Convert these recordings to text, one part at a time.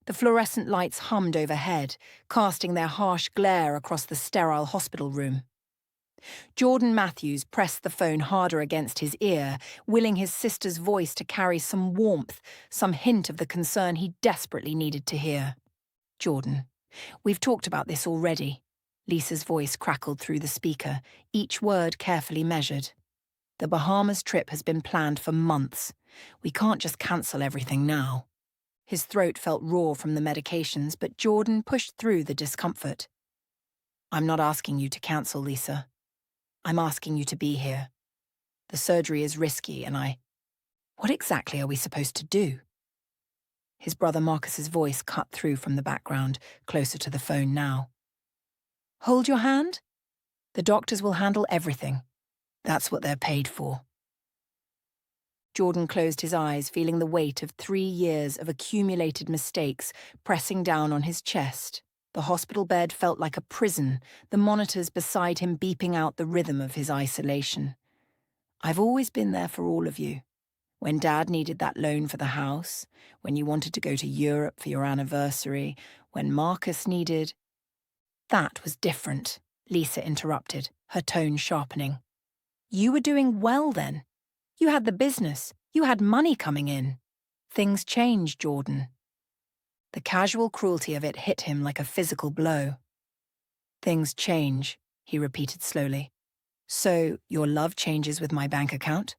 The fluorescent lights hummed overhead, casting their harsh glare across the sterile hospital room. Jordan Matthews pressed the phone harder against his ear, willing his sister's voice to carry some warmth, some hint of the concern he desperately needed to hear. "Jordan, we've talked about this already." Lisa's voice crackled through the speaker, each word carefully measured. "The Bahamas trip has been planned for months. We can't just cancel everything now." His throat felt raw from the medications, but Jordan pushed through the discomfort. "I'm not asking you to cancel, Lisa. I'm asking you to be here. The surgery is risky and What exactly are we supposed to do?" His brother Marcus's voice cut through from the background, closer to the phone now. "Hold your hand? The doctors will handle everything. That's what they're paid for." Jordan closed his eyes, feeling the weight of 3 years of accumulated mistakes pressing down on his chest. The hospital bed felt like a prison, the monitors beside him beeping out the rhythm of his isolation. "I've always been there for all of you. When Dad needed that loan for the house, when you wanted to go to Europe for your anniversary, when Marcus needed—" "That was different," Lisa interrupted, her tone sharpening. "You were doing well then. You had the business. You had money coming in. Things changed, Jordan." The casual cruelty of it hit him like a physical blow. "Things change," he repeated slowly. "So your love changes with my bank account?"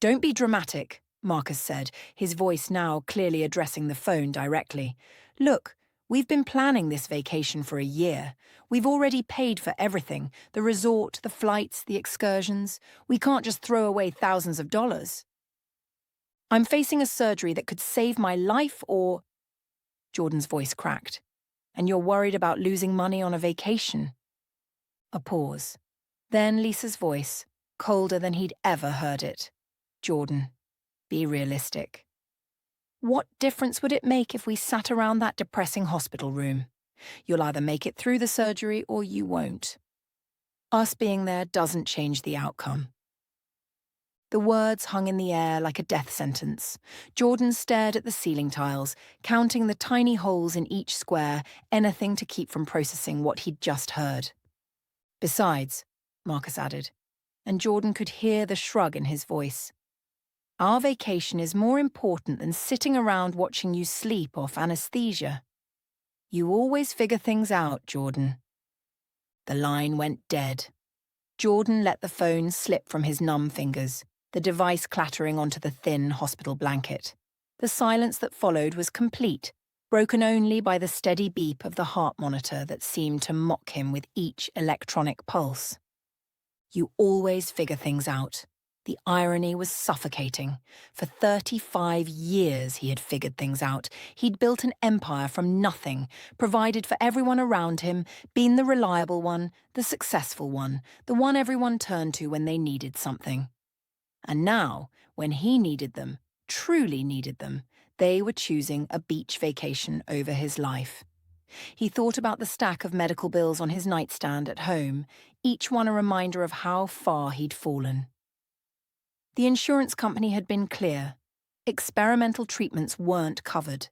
"Don't be dramatic," Marcus said, his voice now clearly addressing the phone directly. "Look, we've been planning this vacation for a year. We've already paid for everything, the resort, the flights, the excursions. We can't just throw away thousands of dollars. I'm facing a surgery that could save my life or—" Jordan's voice cracked. "And you're worried about losing money on a vacation?" A pause. Then Lisa's voice, colder than he'd ever heard it. "Jordan, be realistic. What difference would it make if we sat around that depressing hospital room? You'll either make it through the surgery or you won't. Us being there doesn't change the outcome." The words hung in the air like a death sentence. Jordan stared at the ceiling tiles, counting the tiny holes in each square, anything to keep from processing what he'd just heard. "Besides," Marcus added, and Jordan could hear the shrug in his voice, "our vacation is more important than sitting around watching you sleep off anesthesia. You always figure things out, Jordan." The line went dead. Jordan let the phone slip from his numb fingers, the device clattering onto the thin hospital blanket. The silence that followed was complete, broken only by the steady beep of the heart monitor that seemed to mock him with each electronic pulse. You always figure things out. The irony was suffocating. For 35 years he had figured things out. He'd built an empire from nothing, provided for everyone around him, been the reliable one, the successful one, the one everyone turned to when they needed something. And now, when he needed them, truly needed them, they were choosing a beach vacation over his life. He thought about the stack of medical bills on his nightstand at home, each one a reminder of how far he'd fallen. The insurance company had been clear. Experimental treatments weren't covered.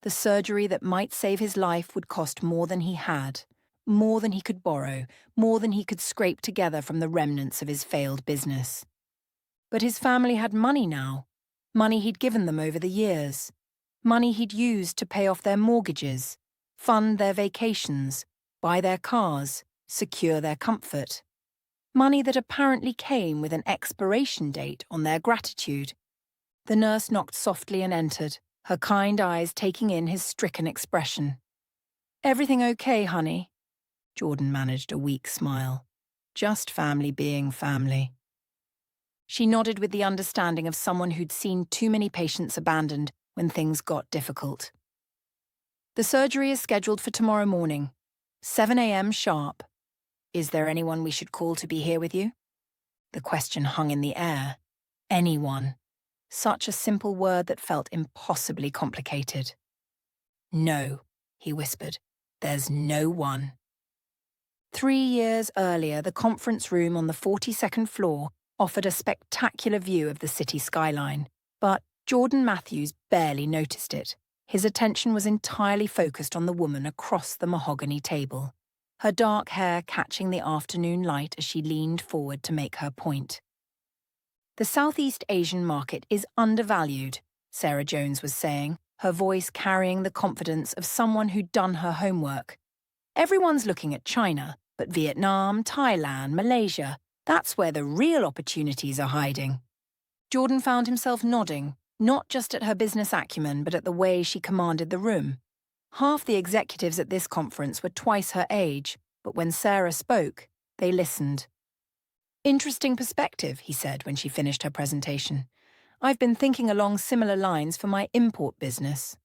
The surgery that might save his life would cost more than he had, more than he could borrow, more than he could scrape together from the remnants of his failed business. But his family had money now, money he'd given them over the years, money he'd used to pay off their mortgages, fund their vacations, buy their cars, secure their comfort. Money that apparently came with an expiration date on their gratitude. The nurse knocked softly and entered, her kind eyes taking in his stricken expression. "Everything okay, honey?" Jordan managed a weak smile. "Just family being family." She nodded with the understanding of someone who'd seen too many patients abandoned when things got difficult. "The surgery is scheduled for tomorrow morning, 7 a.m. sharp. Is there anyone we should call to be here with you?" The question hung in the air. Anyone. Such a simple word that felt impossibly complicated. "No," he whispered. "There's no one." 3 years earlier, the conference room on the 42nd floor offered a spectacular view of the city skyline, but Jordan Matthews barely noticed it. His attention was entirely focused on the woman across the mahogany table, her dark hair catching the afternoon light as she leaned forward to make her point. "The Southeast Asian market is undervalued," Sarah Jones was saying, her voice carrying the confidence of someone who'd done her homework. "Everyone's looking at China, but Vietnam, Thailand, Malaysia, that's where the real opportunities are hiding." Jordan found himself nodding, not just at her business acumen, but at the way she commanded the room. Half the executives at this conference were twice her age, but when Sarah spoke, they listened. "Interesting perspective," he said when she finished her presentation. "I've been thinking along similar lines for my import business."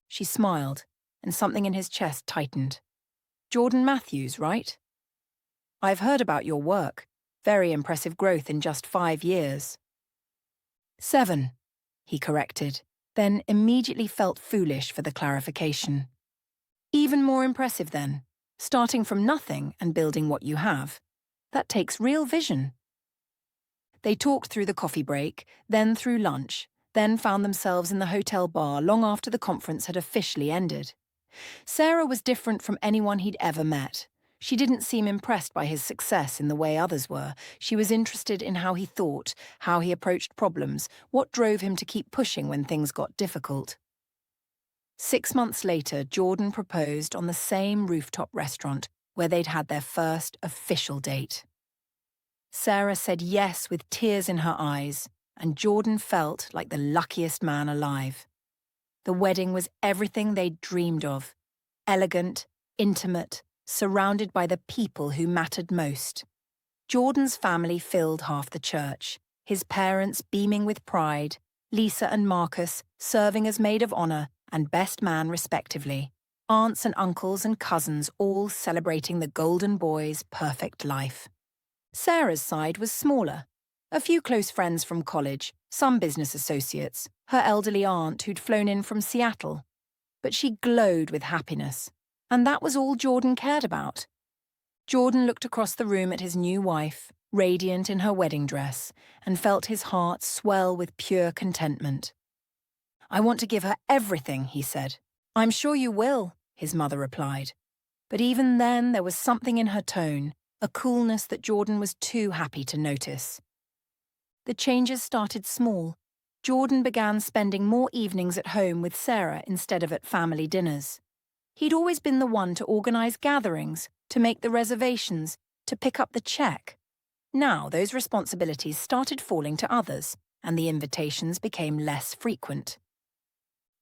She smiled, and something in his chest tightened. "Jordan Matthews, right?" "I've heard about your work. Very impressive growth in just 5 years." 7, he corrected, then immediately felt foolish for the clarification. "Even more impressive then, starting from nothing and building what you have. That takes real vision." They talked through the coffee break, then through lunch, then found themselves in the hotel bar long after the conference had officially ended. Sarah was different from anyone he'd ever met. She didn't seem impressed by his success in the way others were. She was interested in how he thought, how he approached problems, what drove him to keep pushing when things got difficult. 6 months later, Jordan proposed on the same rooftop restaurant where they'd had their first official date. Sarah said yes with tears in her eyes, and Jordan felt like the luckiest man alive. The wedding was everything they'd dreamed of. Elegant, intimate, surrounded by the people who mattered most. Jordan's family filled half the church, his parents beaming with pride, Lisa and Marcus serving as maid of honor and best man respectively, aunts and uncles and cousins all celebrating the golden boy's perfect life. Sarah's side was smaller. A few close friends from college, some business associates, her elderly aunt who'd flown in from Seattle. But she glowed with happiness, and that was all Jordan cared about. Jordan looked across the room at his new wife, radiant in her wedding dress, and felt his heart swell with pure contentment. "I want to give her everything," he said. "I'm sure you will," his mother replied. But even then there was something in her tone, a coolness that Jordan was too happy to notice. The changes started small. Jordan began spending more evenings at home with Sarah instead of at family dinners. He'd always been the one to organize gatherings, to make the reservations, to pick up the check. Now those responsibilities started falling to others, and the invitations became less frequent.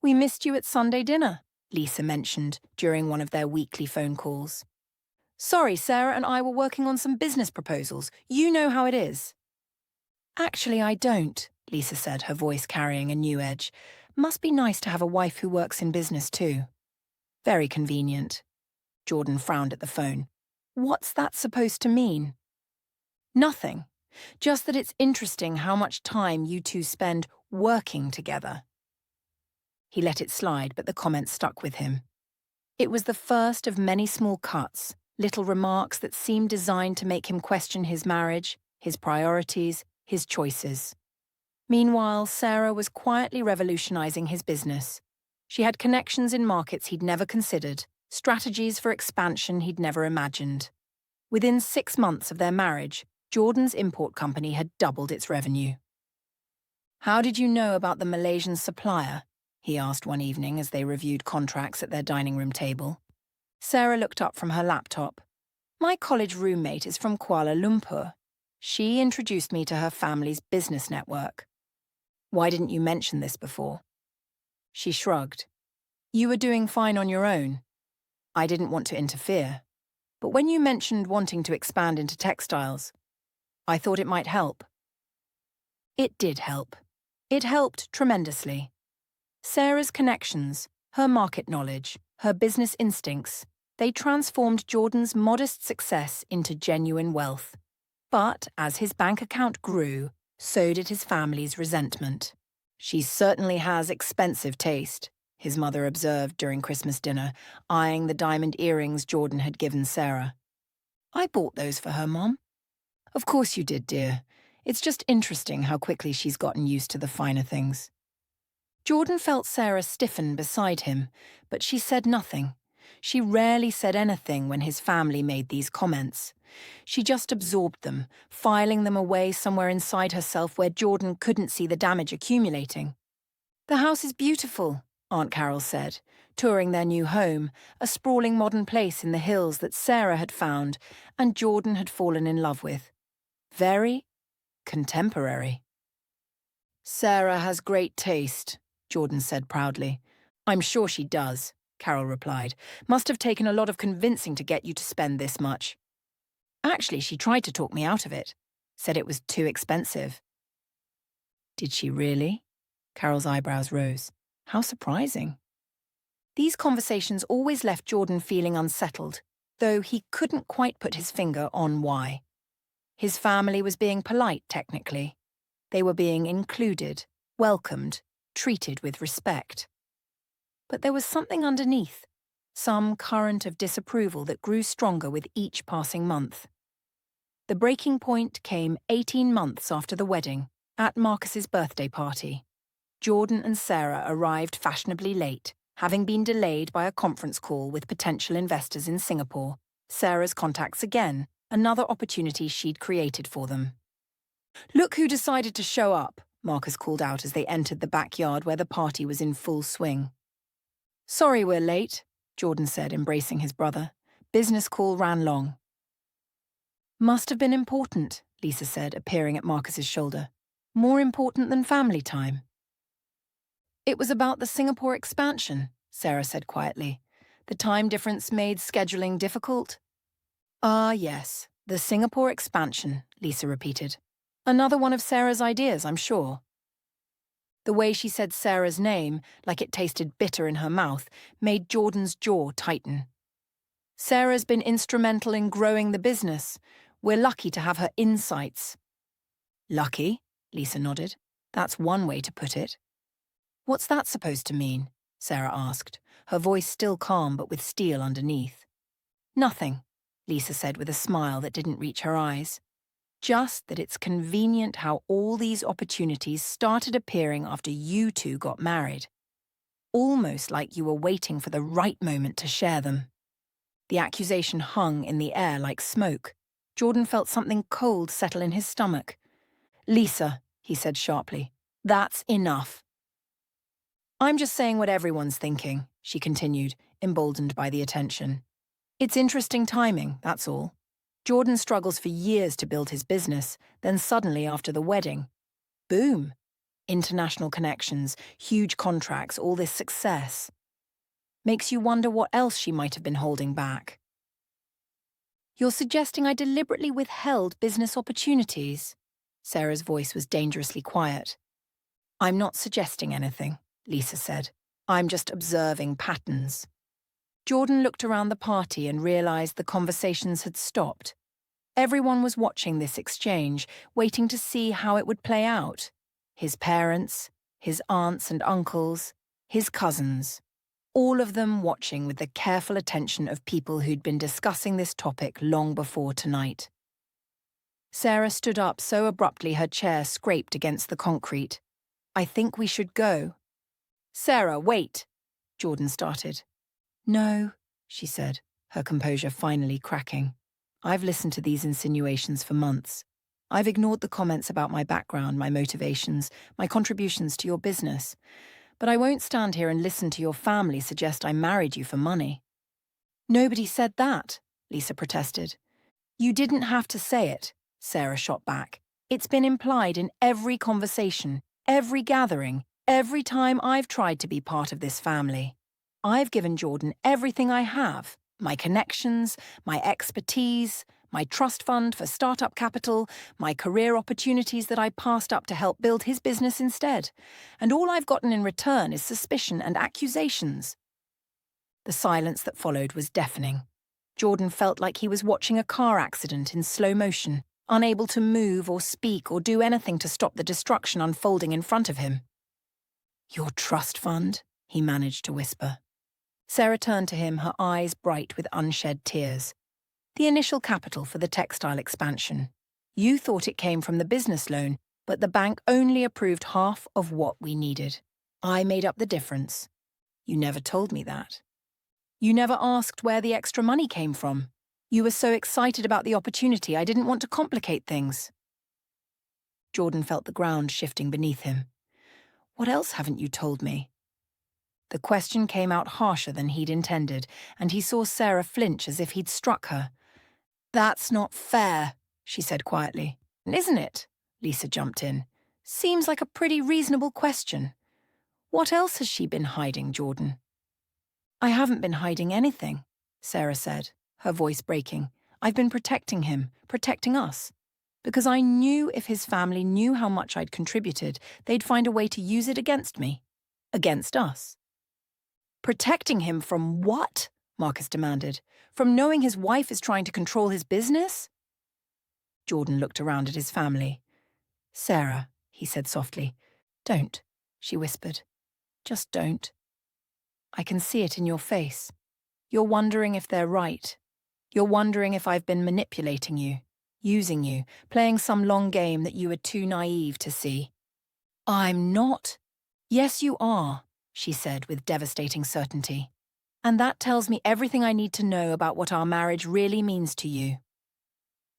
"We missed you at Sunday dinner," Lisa mentioned during one of their weekly phone calls. "Sorry, Sarah and I were working on some business proposals. You know how it is." "Actually, I don't," Lisa said, her voice carrying a new edge. "Must be nice to have a wife who works in business too." "Very convenient." Jordan frowned at the phone. "What's that supposed to mean?" "Nothing. Just that it's interesting how much time you two spend working together." He let it slide, but the comment stuck with him. It was the first of many small cuts, little remarks that seemed designed to make him question his marriage, his priorities, his choices. Meanwhile, Sarah was quietly revolutionizing his business. She had connections in markets he'd never considered, strategies for expansion he'd never imagined. Within 6 months of their marriage, Jordan's import company had doubled its revenue. "How did you know about the Malaysian supplier?" he asked one evening as they reviewed contracts at their dining room table. Sarah looked up from her laptop. "My college roommate is from Kuala Lumpur. She introduced me to her family's business network." "Why didn't you mention this before?" She shrugged. "You were doing fine on your own. I didn't want to interfere. But when you mentioned wanting to expand into textiles, I thought it might help." It did help. It helped tremendously. Sarah's connections, her market knowledge, her business instincts, they transformed Jordan's modest success into genuine wealth. But as his bank account grew, so did his family's resentment. "She certainly has expensive taste," his mother observed during Christmas dinner, eyeing the diamond earrings Jordan had given Sarah. "I bought those for her, Mom." "Of course you did, dear. It's just interesting how quickly she's gotten used to the finer things." Jordan felt Sarah stiffen beside him, but she said nothing. She rarely said anything when his family made these comments. She just absorbed them, filing them away somewhere inside herself where Jordan couldn't see the damage accumulating. "The house is beautiful," Aunt Carol said, touring their new home, a sprawling modern place in the hills that Sarah had found and Jordan had fallen in love with. Very contemporary. "Sarah has great taste," Jordan said proudly. "I'm sure she does," Carol replied. "Must have taken a lot of convincing to get you to spend this much." "Actually, she tried to talk me out of it. Said it was too expensive." "Did she really?" Carol's eyebrows rose. How surprising. These conversations always left Jordan feeling unsettled, though he couldn't quite put his finger on why. His family was being polite, technically. They were being included, welcomed, treated with respect. But there was something underneath, some current of disapproval that grew stronger with each passing month. The breaking point came 18 months after the wedding, at Marcus's birthday party. Jordan and Sarah arrived fashionably late, having been delayed by a conference call with potential investors in Singapore. Sarah's contacts again, another opportunity she'd created for them. "Look who decided to show up," Marcus called out as they entered the backyard where the party was in full swing. "Sorry we're late," Jordan said, embracing his brother. "Business call ran long." "Must have been important," Lisa said, appearing at Marcus's shoulder. "More important than family time." "It was about the Singapore expansion," Sarah said quietly. "The time difference made scheduling difficult." "Ah, yes, the Singapore expansion," Lisa repeated. "Another one of Sarah's ideas, I'm sure." The way she said Sarah's name, like it tasted bitter in her mouth, made Jordan's jaw tighten. "Sarah's been instrumental in growing the business. We're lucky to have her insights." "Lucky?" Lisa nodded. "That's one way to put it." "What's that supposed to mean?" Sarah asked, her voice still calm but with steel underneath. "Nothing," Lisa said with a smile that didn't reach her eyes. "Just that it's convenient how all these opportunities started appearing after you two got married. Almost like you were waiting for the right moment to share them." The accusation hung in the air like smoke. Jordan felt something cold settle in his stomach. "Lisa," he said sharply, "that's enough." "I'm just saying what everyone's thinking," she continued, emboldened by the attention. "It's interesting timing, that's all. Jordan struggles for years to build his business, then suddenly after the wedding, boom. International connections, huge contracts, all this success. Makes you wonder what else she might have been holding back." "You're suggesting I deliberately withheld business opportunities?" Sarah's voice was dangerously quiet. "I'm not suggesting anything," Lisa said. "I'm just observing patterns." Jordan looked around the party and realized the conversations had stopped. Everyone was watching this exchange, waiting to see how it would play out. His parents, his aunts and uncles, his cousins, all of them watching with the careful attention of people who'd been discussing this topic long before tonight. Sarah stood up so abruptly her chair scraped against the concrete. "I think we should go." "Sarah, wait," Jordan started. "No," she said, her composure finally cracking. "I've listened to these insinuations for months. I've ignored the comments about my background, my motivations, my contributions to your business. But I won't stand here and listen to your family suggest I married you for money." "Nobody said that," Lisa protested. "You didn't have to say it," Sarah shot back. "It's been implied in every conversation, every gathering, every time I've tried to be part of this family. I've given Jordan everything I have, my connections, my expertise, my trust fund for startup capital, my career opportunities that I passed up to help build his business instead. And all I've gotten in return is suspicion and accusations." The silence that followed was deafening. Jordan felt like he was watching a car accident in slow motion, unable to move or speak or do anything to stop the destruction unfolding in front of him. "Your trust fund?" he managed to whisper. Sarah turned to him, her eyes bright with unshed tears. "The initial capital for the textile expansion. You thought it came from the business loan, but the bank only approved half of what we needed. I made up the difference. You never told me that. You never asked where the extra money came from. You were so excited about the opportunity, I didn't want to complicate things. Jordan felt the ground shifting beneath him. What else haven't you told me? The question came out harsher than he'd intended, and he saw Sarah flinch as if he'd struck her. That's not fair, she said quietly. Isn't it? Lisa jumped in. Seems like a pretty reasonable question. What else has she been hiding, Jordan? I haven't been hiding anything, Sarah said, her voice breaking. I've been protecting him, protecting us. Because I knew if his family knew how much I'd contributed, they'd find a way to use it against me. Against us. Protecting him from what? Marcus demanded. From knowing his wife is trying to control his business? Jordan looked around at his family. Sarah, he said softly. Don't, she whispered. Just don't. I can see it in your face. You're wondering if they're right. You're wondering if I've been manipulating you, using you, playing some long game that you were too naive to see. I'm not. Yes, you are, she said with devastating certainty. And that tells me everything I need to know about what our marriage really means to you.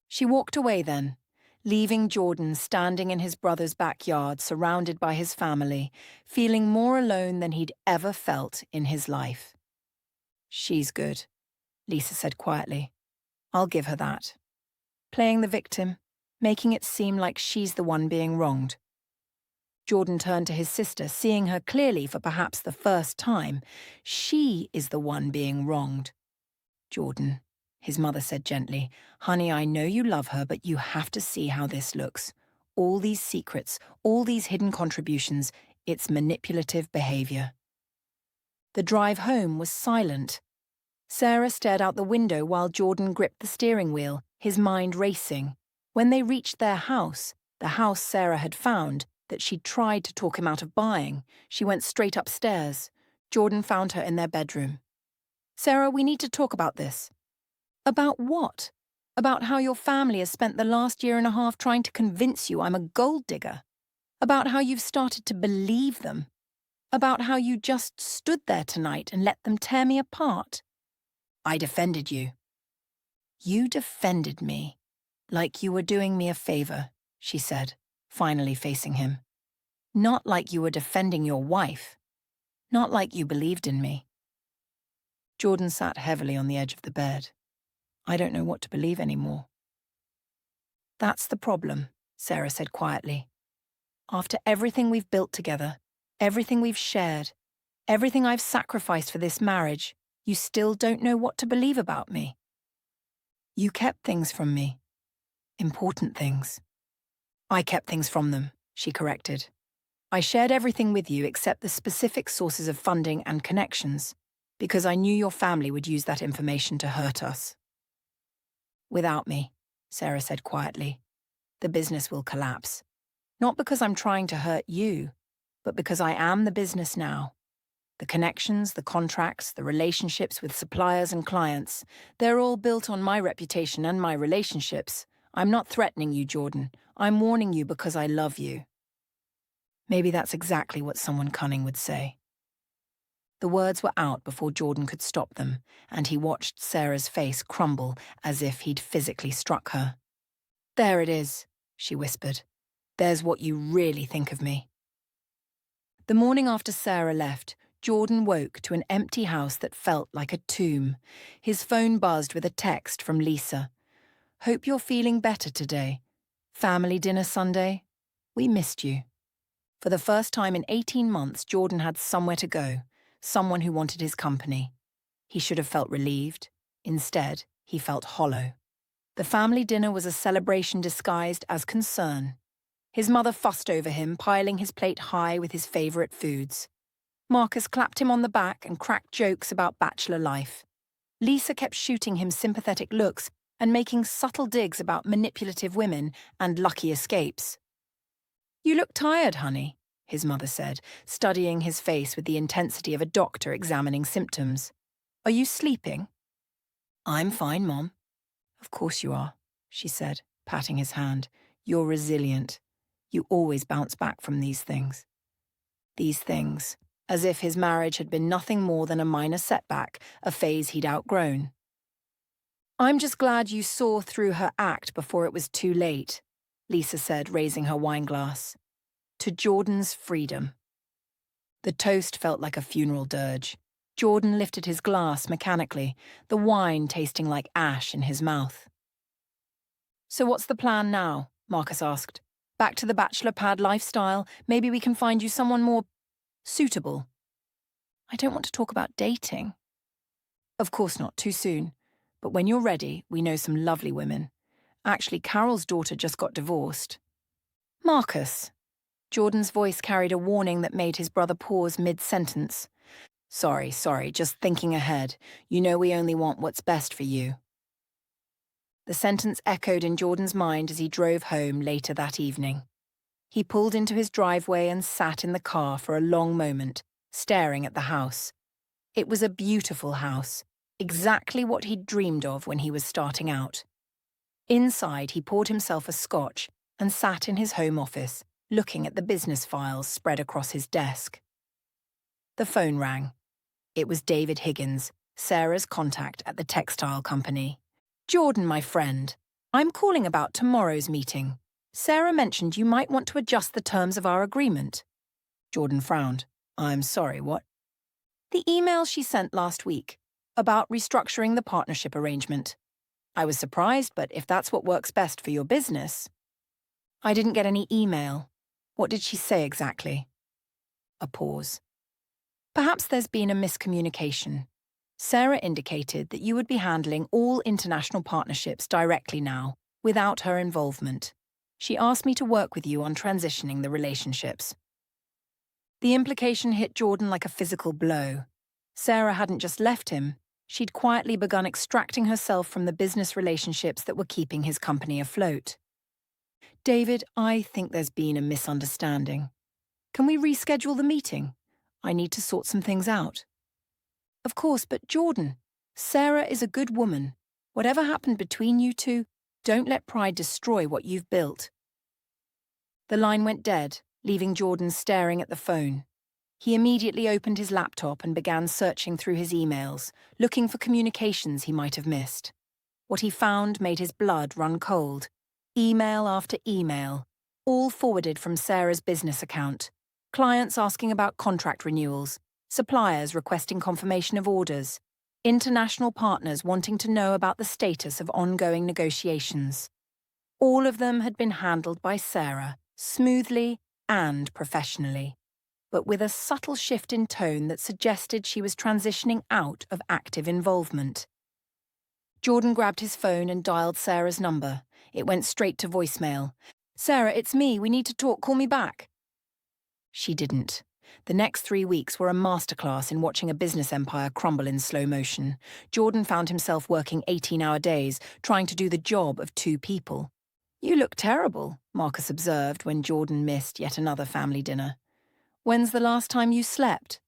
She walked away then, leaving Jordan standing in his brother's backyard surrounded by his family, feeling more alone than he'd ever felt in his life. She's good, Lisa said quietly. I'll give her that. Playing the victim, making it seem like she's the one being wronged. Jordan turned to his sister, seeing her clearly for perhaps the first time. She is the one being wronged. Jordan, his mother said gently, honey, I know you love her, but you have to see how this looks. All these secrets, all these hidden contributions, it's manipulative behavior. The drive home was silent. Sarah stared out the window while Jordan gripped the steering wheel, his mind racing. When they reached their house, the house Sarah had found, that she'd tried to talk him out of buying, she went straight upstairs. Jordan found her in their bedroom. Sarah, we need to talk about this. About what? About how your family has spent the last year and a half trying to convince you I'm a gold digger. About how you've started to believe them. About how you just stood there tonight and let them tear me apart. I defended you. You defended me. Like you were doing me a favor, she said, finally facing him. Not like you were defending your wife. Not like you believed in me. Jordan sat heavily on the edge of the bed. I don't know what to believe anymore. That's the problem, Sarah said quietly. After everything we've built together, everything we've shared, everything I've sacrificed for this marriage, you still don't know what to believe about me. You kept things from me. Important things. I kept things from them, she corrected. I shared everything with you except the specific sources of funding and connections, because I knew your family would use that information to hurt us. Without me, Sarah said quietly, the business will collapse. Not because I'm trying to hurt you, but because I am the business now. The connections, the contracts, the relationships with suppliers and clients, they're all built on my reputation and my relationships. I'm not threatening you, Jordan. I'm warning you because I love you. Maybe that's exactly what someone cunning would say. The words were out before Jordan could stop them, and he watched Sarah's face crumble as if he'd physically struck her. There it is, she whispered. There's what you really think of me. The morning after Sarah left, Jordan woke to an empty house that felt like a tomb. His phone buzzed with a text from Lisa. Hope you're feeling better today. Family dinner Sunday? We missed you. For the first time in 18 months, Jordan had somewhere to go, someone who wanted his company. He should have felt relieved. Instead, he felt hollow. The family dinner was a celebration disguised as concern. His mother fussed over him, piling his plate high with his favorite foods. Marcus clapped him on the back and cracked jokes about bachelor life. Lisa kept shooting him sympathetic looks and making subtle digs about manipulative women and lucky escapes. You look tired, honey, his mother said, studying his face with the intensity of a doctor examining symptoms. Are you sleeping? I'm fine, Mom. Of course you are, she said, patting his hand. You're resilient. You always bounce back from these things. these things, as if his marriage had been nothing more than a minor setback, a phase he'd outgrown. "I'm just glad you saw through her act before it was too late," Lisa said, raising her wineglass. "To Jordan's freedom." The toast felt like a funeral dirge. Jordan lifted his glass mechanically, the wine tasting like ash in his mouth. "So what's the plan now?" Marcus asked. "Back to the bachelor pad lifestyle? Maybe we can find you someone more suitable." "I don't want to talk about dating." "Of course not, too soon. But when you're ready, we know some lovely women. Actually, Carol's daughter just got divorced." "Marcus." Jordan's voice carried a warning that made his brother pause mid-sentence. Sorry, just thinking ahead. You know we only want what's best for you." The sentence echoed in Jordan's mind as he drove home later that evening. He pulled into his driveway and sat in the car for a long moment, staring at the house. It was a beautiful house, exactly what he'd dreamed of when he was starting out. Inside, he poured himself a scotch and sat in his home office, looking at the business files spread across his desk. The phone rang. It was David Higgins, Sarah's contact at the textile company. "Jordan, my friend, I'm calling about tomorrow's meeting. Sarah mentioned you might want to adjust the terms of our agreement." Jordan frowned. "I'm sorry, what?" "The email she sent last week, about restructuring the partnership arrangement. I was surprised, but if that's what works best for your business." "I didn't get any email. What did she say exactly?" A pause. "Perhaps there's been a miscommunication. Sarah indicated that you would be handling all international partnerships directly now, without her involvement. She asked me to work with you on transitioning the relationships." The implication hit Jordan like a physical blow. Sarah hadn't just left him. She'd quietly begun extracting herself from the business relationships that were keeping his company afloat. "David, I think there's been a misunderstanding. Can we reschedule the meeting? I need to sort some things out." "Of course, but Jordan, Sarah is a good woman. Whatever happened between you two, don't let pride destroy what you've built." The line went dead, leaving Jordan staring at the phone. He immediately opened his laptop and began searching through his emails, looking for communications he might have missed. What he found made his blood run cold. Email after email, all forwarded from Sarah's business account. Clients asking about contract renewals, suppliers requesting confirmation of orders, international partners wanting to know about the status of ongoing negotiations. All of them had been handled by Sarah, smoothly and professionally, but with a subtle shift in tone that suggested she was transitioning out of active involvement. Jordan grabbed his phone and dialed Sarah's number. It went straight to voicemail. "Sarah, it's me. We need to talk. Call me back." She didn't. The next 3 weeks were a masterclass in watching a business empire crumble in slow motion. Jordan found himself working 18-hour days, trying to do the job of 2 people. "You look terrible," Marcus observed when Jordan missed yet another family dinner. "When's the last time you slept?"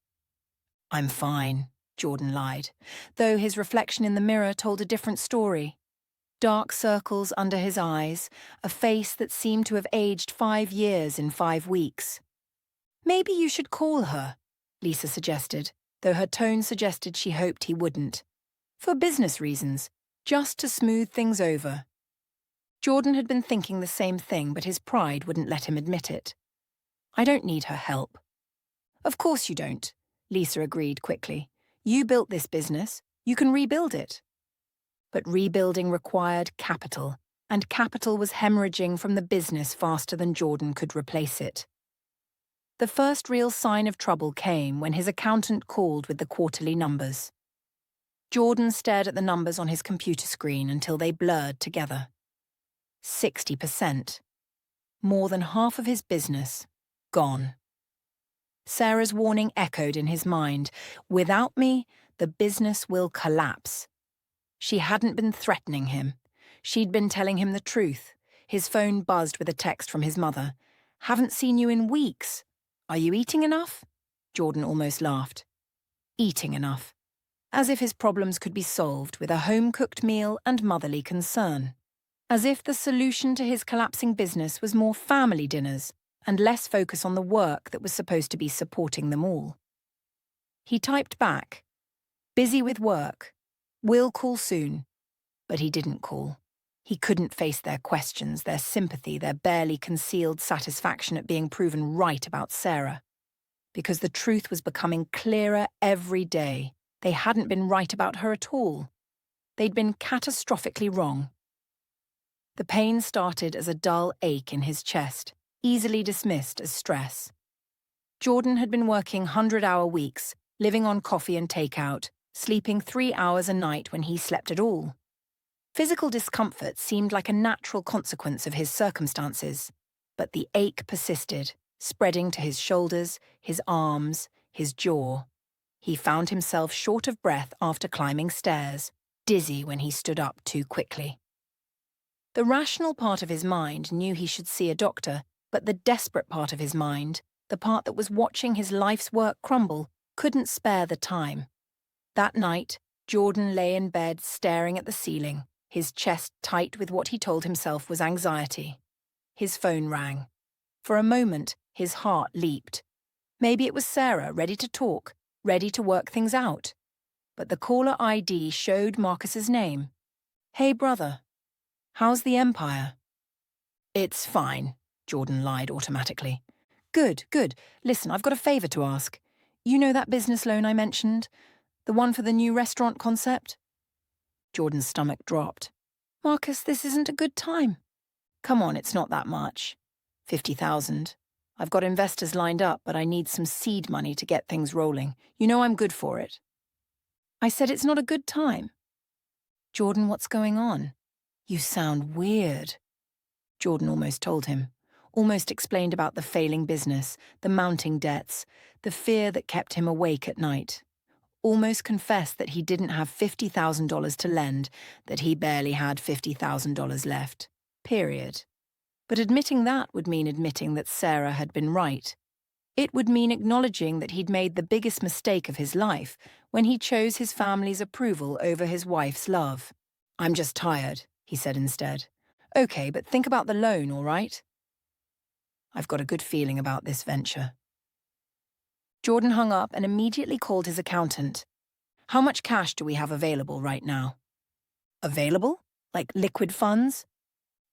"I'm fine," Jordan lied, though his reflection in the mirror told a different story. Dark circles under his eyes, a face that seemed to have aged 5 years in 5 weeks. "Maybe you should call her," Lisa suggested, though her tone suggested she hoped he wouldn't. "For business reasons, just to smooth things over." Jordan had been thinking the same thing, but his pride wouldn't let him admit it. "I don't need her help." "Of course you don't," Lisa agreed quickly. "You built this business. You can rebuild it." But rebuilding required capital, and capital was hemorrhaging from the business faster than Jordan could replace it. The first real sign of trouble came when his accountant called with the quarterly numbers. Jordan stared at the numbers on his computer screen until they blurred together. 60%. More than half of his business gone. Sarah's warning echoed in his mind. Without me, the business will collapse. She hadn't been threatening him. She'd been telling him the truth. His phone buzzed with a text from his mother. "Haven't seen you in weeks. Are you eating enough?" Jordan almost laughed. Eating enough. As if his problems could be solved with a home-cooked meal and motherly concern. As if the solution to his collapsing business was more family dinners and less focus on the work that was supposed to be supporting them all. He typed back, "Busy with work. Will call soon." But he didn't call. He couldn't face their questions, their sympathy, their barely concealed satisfaction at being proven right about Sarah. Because the truth was becoming clearer every day. They hadn't been right about her at all. They'd been catastrophically wrong. The pain started as a dull ache in his chest, easily dismissed as stress. Jordan had been working 100-hour weeks, living on coffee and takeout, sleeping 3 hours a night when he slept at all. Physical discomfort seemed like a natural consequence of his circumstances, but the ache persisted, spreading to his shoulders, his arms, his jaw. He found himself short of breath after climbing stairs, dizzy when he stood up too quickly. The rational part of his mind knew he should see a doctor, but the desperate part of his mind, the part that was watching his life's work crumble, couldn't spare the time. That night, Jordan lay in bed staring at the ceiling, his chest tight with what he told himself was anxiety. His phone rang. For a moment, his heart leaped. Maybe it was Sarah, ready to talk, ready to work things out. But the caller ID showed Marcus's name. "Hey, brother. How's the Empire?" "It's fine," Jordan lied automatically. Good. Listen, I've got a favor to ask. You know that business loan I mentioned? The one for the new restaurant concept?" Jordan's stomach dropped. "Marcus, this isn't a good time." "Come on, it's not that much. 50,000. I've got investors lined up, but I need some seed money to get things rolling. You know I'm good for it." "I said it's not a good time." "Jordan, what's going on? You sound weird." Jordan almost told him, almost explained about the failing business, the mounting debts, the fear that kept him awake at night. Almost confessed that he didn't have $50,000 to lend, that he barely had $50,000 left. Period. But admitting that would mean admitting that Sarah had been right. It would mean acknowledging that he'd made the biggest mistake of his life when he chose his family's approval over his wife's love. "I'm just tired," he said instead. "Okay, but think about the loan, all right?" "I've got a good feeling about this venture." Jordan hung up and immediately called his accountant. "How much cash do we have available right now?" "Available? Like liquid funds?"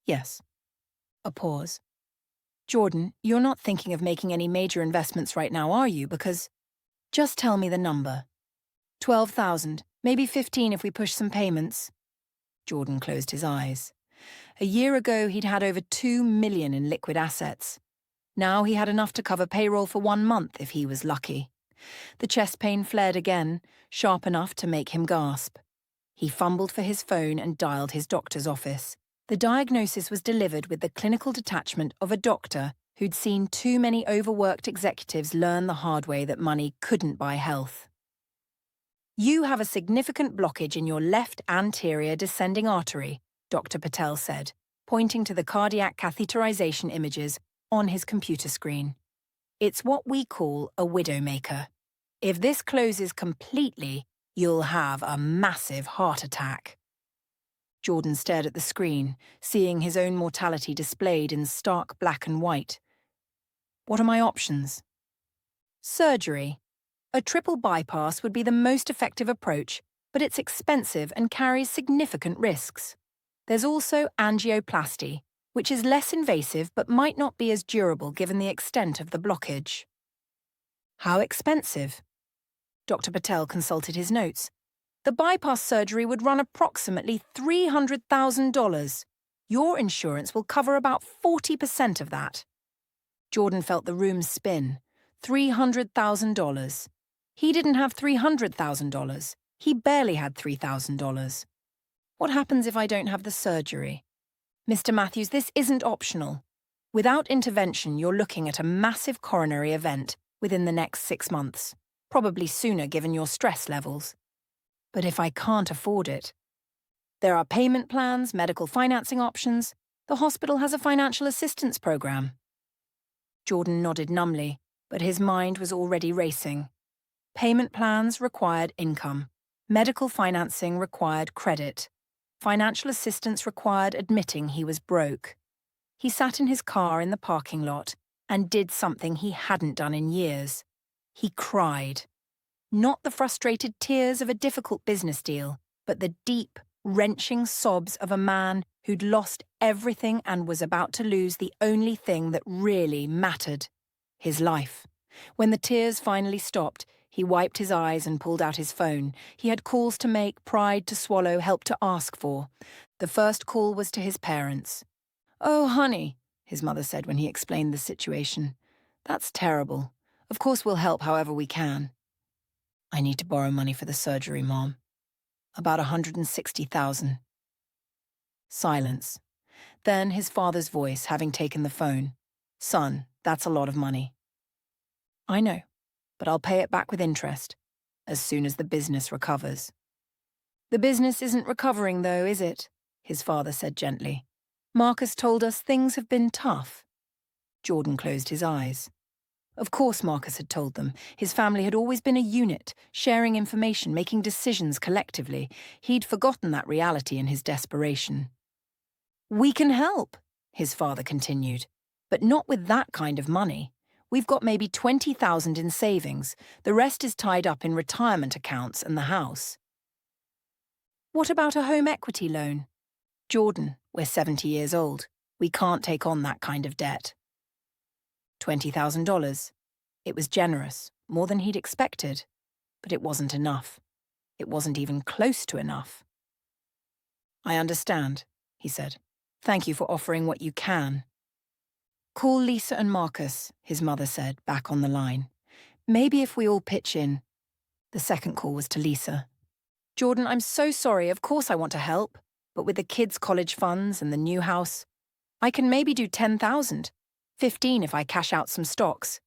"Yes." A pause. "Jordan, you're not thinking of making any major investments right now, are you? Because—" "Just tell me the number." 12,000, maybe 15 if we push some payments." Jordan closed his eyes. A year ago, he'd had over $2 million in liquid assets. Now he had enough to cover payroll for 1 month if he was lucky. The chest pain flared again, sharp enough to make him gasp. He fumbled for his phone and dialed his doctor's office. The diagnosis was delivered with the clinical detachment of a doctor who'd seen too many overworked executives learn the hard way that money couldn't buy health. "You have a significant blockage in your left anterior descending artery," Dr. Patel said, pointing to the cardiac catheterization images on his computer screen. "It's what we call a widowmaker. If this closes completely, you'll have a massive heart attack." Jordan stared at the screen, seeing his own mortality displayed in stark black and white. "What are my options?" "Surgery. A triple bypass would be the most effective approach, but it's expensive and carries significant risks. There's also angioplasty, which is less invasive but might not be as durable given the extent of the blockage." "How expensive?" Dr. Patel consulted his notes. "The bypass surgery would run approximately $300,000. Your insurance will cover about 40% of that." Jordan felt the room spin. $300,000. He didn't have $300,000. He barely had $3,000. "What happens if I don't have the surgery?" "Mr. Matthews, this isn't optional. Without intervention, you're looking at a massive coronary event within the next 6 months, probably sooner given your stress levels." "But if I can't afford it?" "There are payment plans, medical financing options. The hospital has a financial assistance program." Jordan nodded numbly, but his mind was already racing. Payment plans required income. Medical financing required credit. Financial assistance required admitting he was broke. He sat in his car in the parking lot and did something he hadn't done in years. He cried. Not the frustrated tears of a difficult business deal, but the deep, wrenching sobs of a man who'd lost everything and was about to lose the only thing that really mattered: his life. When the tears finally stopped, he wiped his eyes and pulled out his phone. He had calls to make, pride to swallow, help to ask for. The first call was to his parents. "Oh, honey," his mother said when he explained the situation. "That's terrible. Of course we'll help however we can." "I need to borrow money for the surgery, Mom. About 160,000. Silence. Then his father's voice, having taken the phone. "Son, that's a lot of money." "I know, but I'll pay it back with interest, as soon as the business recovers." "The business isn't recovering though, is it?" his father said gently. "Marcus told us things have been tough." Jordan closed his eyes. Of course Marcus had told them. His family had always been a unit, sharing information, making decisions collectively. He'd forgotten that reality in his desperation. "We can help," his father continued, "but not with that kind of money. We've got maybe 20,000 in savings. The rest is tied up in retirement accounts and the house." "What about a home equity loan?" "Jordan, we're 70 years old. We can't take on that kind of debt." $20,000. It was generous, more than he'd expected, but it wasn't enough. It wasn't even close to enough. "I understand," he said. "Thank you for offering what you can." "Call Lisa and Marcus," his mother said, back on the line. "Maybe if we all pitch in." The second call was to Lisa. "Jordan, I'm so sorry. Of course I want to help. But with the kids' college funds and the new house, I can maybe do 10,000. 15 if I cash out some stocks."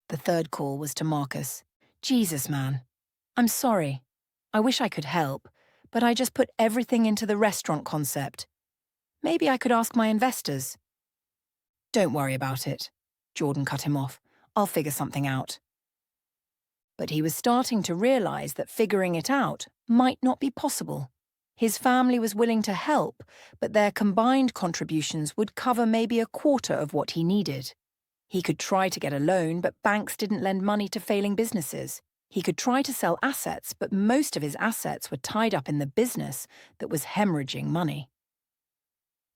The third call was to Marcus. "Jesus, man. I'm sorry. I wish I could help, but I just put everything into the restaurant concept. Maybe I could ask my investors." "Don't worry about it," Jordan cut him off. "I'll figure something out." But he was starting to realize that figuring it out might not be possible. His family was willing to help, but their combined contributions would cover maybe a quarter of what he needed. He could try to get a loan, but banks didn't lend money to failing businesses. He could try to sell assets, but most of his assets were tied up in the business that was hemorrhaging money.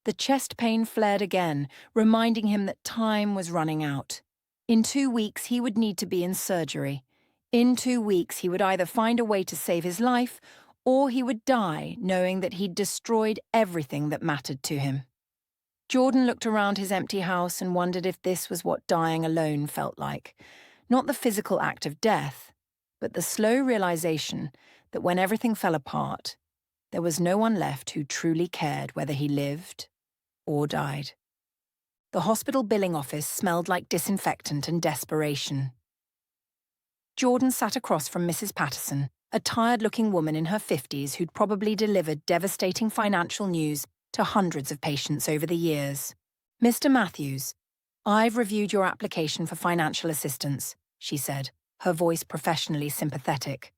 The chest pain flared again, reminding him that time was running out. In 2 weeks, he would need to be in surgery. In 2 weeks, he would either find a way to save his life, or he would die knowing that he'd destroyed everything that mattered to him. Jordan looked around his empty house and wondered if this was what dying alone felt like. Not the physical act of death, but the slow realization that when everything fell apart, there was no one left who truly cared whether he lived or died. The hospital billing office smelled like disinfectant and desperation. Jordan sat across from Mrs. Patterson, a tired-looking woman in her 50s who'd probably delivered devastating financial news to hundreds of patients over the years. "Mr. Matthews, I've reviewed your application for financial assistance," she said, her voice professionally sympathetic.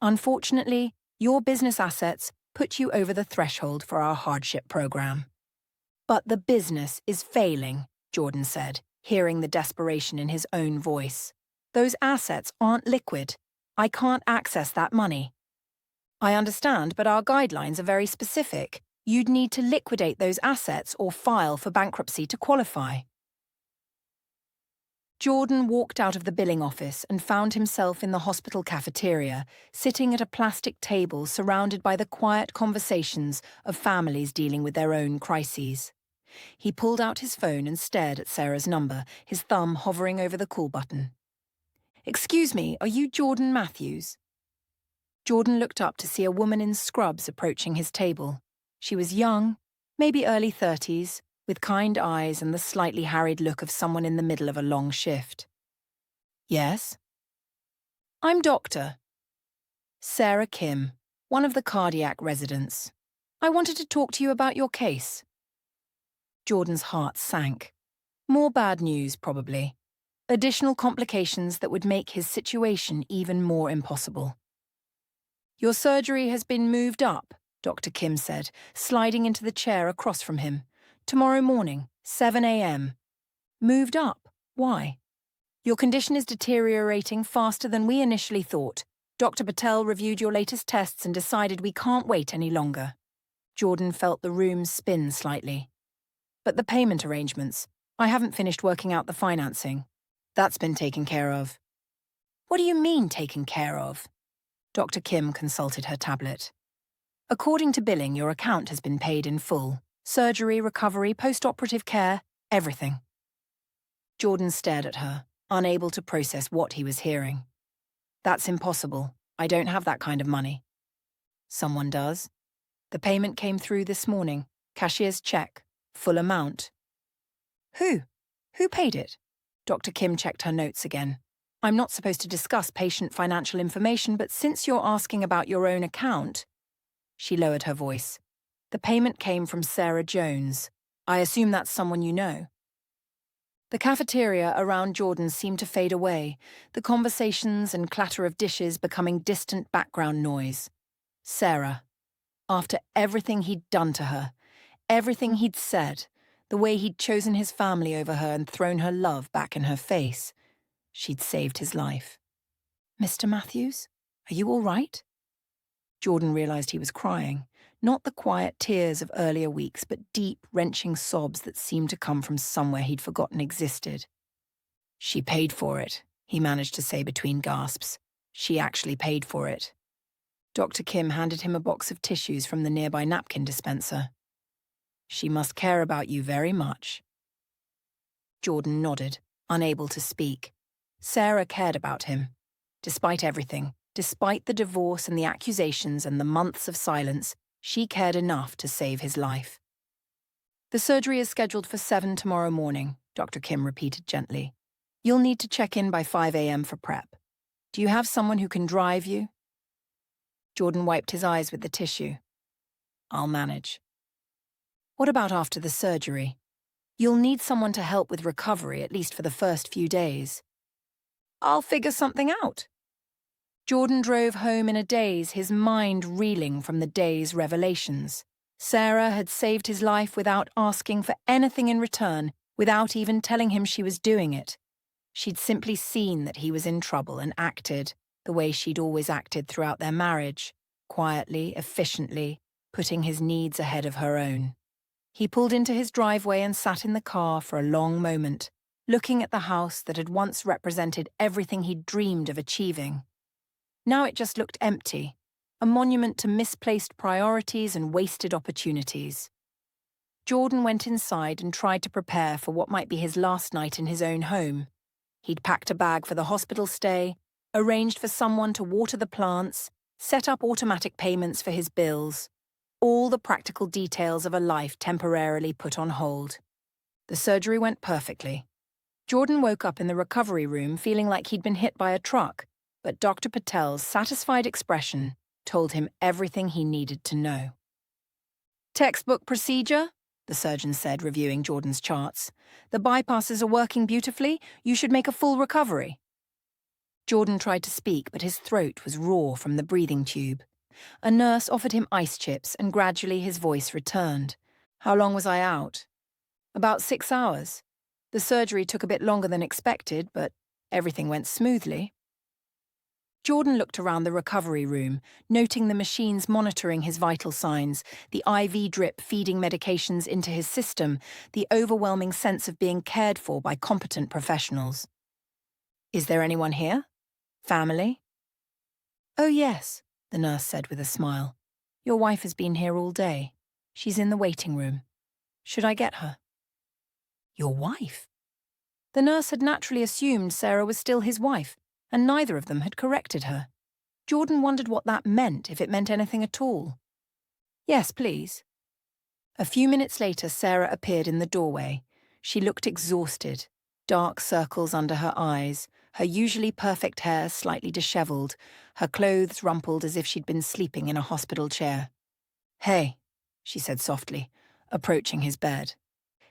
"Unfortunately, your business assets put you over the threshold for our hardship program." "But the business is failing," Jordan said, hearing the desperation in his own voice. "Those assets aren't liquid. I can't access that money." "I understand, but our guidelines are very specific. You'd need to liquidate those assets or file for bankruptcy to qualify." Jordan walked out of the billing office and found himself in the hospital cafeteria, sitting at a plastic table surrounded by the quiet conversations of families dealing with their own crises. He pulled out his phone and stared at Sarah's number, his thumb hovering over the call button. "Excuse me, are you Jordan Matthews?" Jordan looked up to see a woman in scrubs approaching his table. She was young, maybe early 30s, with kind eyes and the slightly harried look of someone in the middle of a long shift. "Yes?" "I'm Dr. Sarah Kim, one of the cardiac residents. I wanted to talk to you about your case." Jordan's heart sank. More bad news, probably. Additional complications that would make his situation even more impossible. "Your surgery has been moved up," Dr. Kim said, sliding into the chair across from him. "Tomorrow morning, 7 a.m. "Moved up?" Why? Your condition is deteriorating faster than we initially thought. Dr. Patel reviewed your latest tests and decided we can't wait any longer. Jordan felt the room spin slightly. But the payment arrangements, I haven't finished working out the financing. That's been taken care of. What do you mean taken care of? Dr. Kim consulted her tablet. According to billing, your account has been paid in full. Surgery, recovery, post-operative care, everything. Jordan stared at her, unable to process what he was hearing. That's impossible. I don't have that kind of money. Someone does. The payment came through this morning. Cashier's check. Full amount. Who? Who paid it? Dr. Kim checked her notes again. I'm not supposed to discuss patient financial information, but since you're asking about your own account... She lowered her voice. The payment came from Sarah Jones. I assume that's someone you know. The cafeteria around Jordan seemed to fade away, the conversations and clatter of dishes becoming distant background noise. Sarah. After everything he'd done to her, everything he'd said, the way he'd chosen his family over her and thrown her love back in her face, she'd saved his life. Mr. Matthews, are you all right? Jordan realized he was crying, not the quiet tears of earlier weeks, but deep, wrenching sobs that seemed to come from somewhere he'd forgotten existed. She paid for it, he managed to say between gasps. She actually paid for it. Dr. Kim handed him a box of tissues from the nearby napkin dispenser. She must care about you very much. Jordan nodded, unable to speak. Sarah cared about him. Despite everything, despite the divorce and the accusations and the months of silence, she cared enough to save his life. The surgery is scheduled for 7 tomorrow morning, Dr. Kim repeated gently. You'll need to check in by 5 a.m. for prep. Do you have someone who can drive you? Jordan wiped his eyes with the tissue. I'll manage. What about after the surgery? You'll need someone to help with recovery, at least for the first few days. I'll figure something out. Jordan drove home in a daze, his mind reeling from the day's revelations. Sarah had saved his life without asking for anything in return, without even telling him she was doing it. She'd simply seen that he was in trouble and acted the way she'd always acted throughout their marriage, quietly, efficiently, putting his needs ahead of her own. He pulled into his driveway and sat in the car for a long moment, looking at the house that had once represented everything he'd dreamed of achieving. Now it just looked empty, a monument to misplaced priorities and wasted opportunities. Jordan went inside and tried to prepare for what might be his last night in his own home. He'd packed a bag for the hospital stay, arranged for someone to water the plants, set up automatic payments for his bills, all the practical details of a life temporarily put on hold. The surgery went perfectly. Jordan woke up in the recovery room feeling like he'd been hit by a truck, but Dr. Patel's satisfied expression told him everything he needed to know. Textbook procedure, the surgeon said, reviewing Jordan's charts. The bypasses are working beautifully. You should make a full recovery. Jordan tried to speak, but his throat was raw from the breathing tube. A nurse offered him ice chips, and gradually his voice returned. How long was I out? About 6 hours. The surgery took a bit longer than expected, but everything went smoothly. Jordan looked around the recovery room, noting the machines monitoring his vital signs, the IV drip feeding medications into his system, the overwhelming sense of being cared for by competent professionals. Is there anyone here? Family? Oh, yes, the nurse said with a smile. Your wife has been here all day. She's in the waiting room. Should I get her? Your wife? The nurse had naturally assumed Sarah was still his wife, and neither of them had corrected her. Jordan wondered what that meant, if it meant anything at all. Yes, please. A few minutes later, Sarah appeared in the doorway. She looked exhausted, dark circles under her eyes, her usually perfect hair slightly disheveled, her clothes rumpled as if she'd been sleeping in a hospital chair. Hey, she said softly, approaching his bed.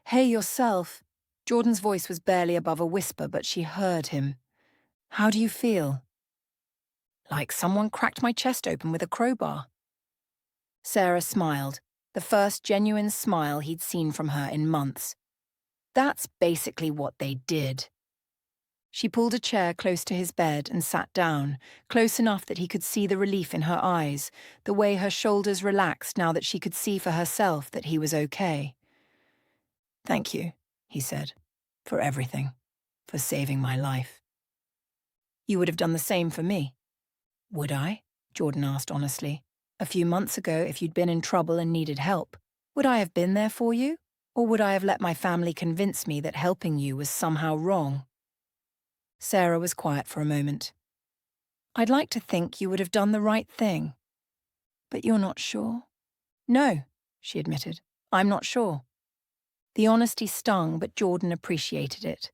Hey, yourself. Jordan's voice was barely above a whisper, but she heard him. How do you feel? Like someone cracked my chest open with a crowbar. Sarah smiled, the first genuine smile he'd seen from her in months. That's basically what they did. She pulled a chair close to his bed and sat down, close enough that he could see the relief in her eyes, the way her shoulders relaxed now that she could see for herself that he was okay. "Thank you," he said, "for everything, for saving my life." "You would have done the same for me." "Would I?" Jordan asked honestly. "A few months ago, if you'd been in trouble and needed help, would I have been there for you? Or would I have let my family convince me that helping you was somehow wrong?" Sarah was quiet for a moment. "I'd like to think you would have done the right thing. But you're not sure?" "No," she admitted. "I'm not sure." The honesty stung, but Jordan appreciated it.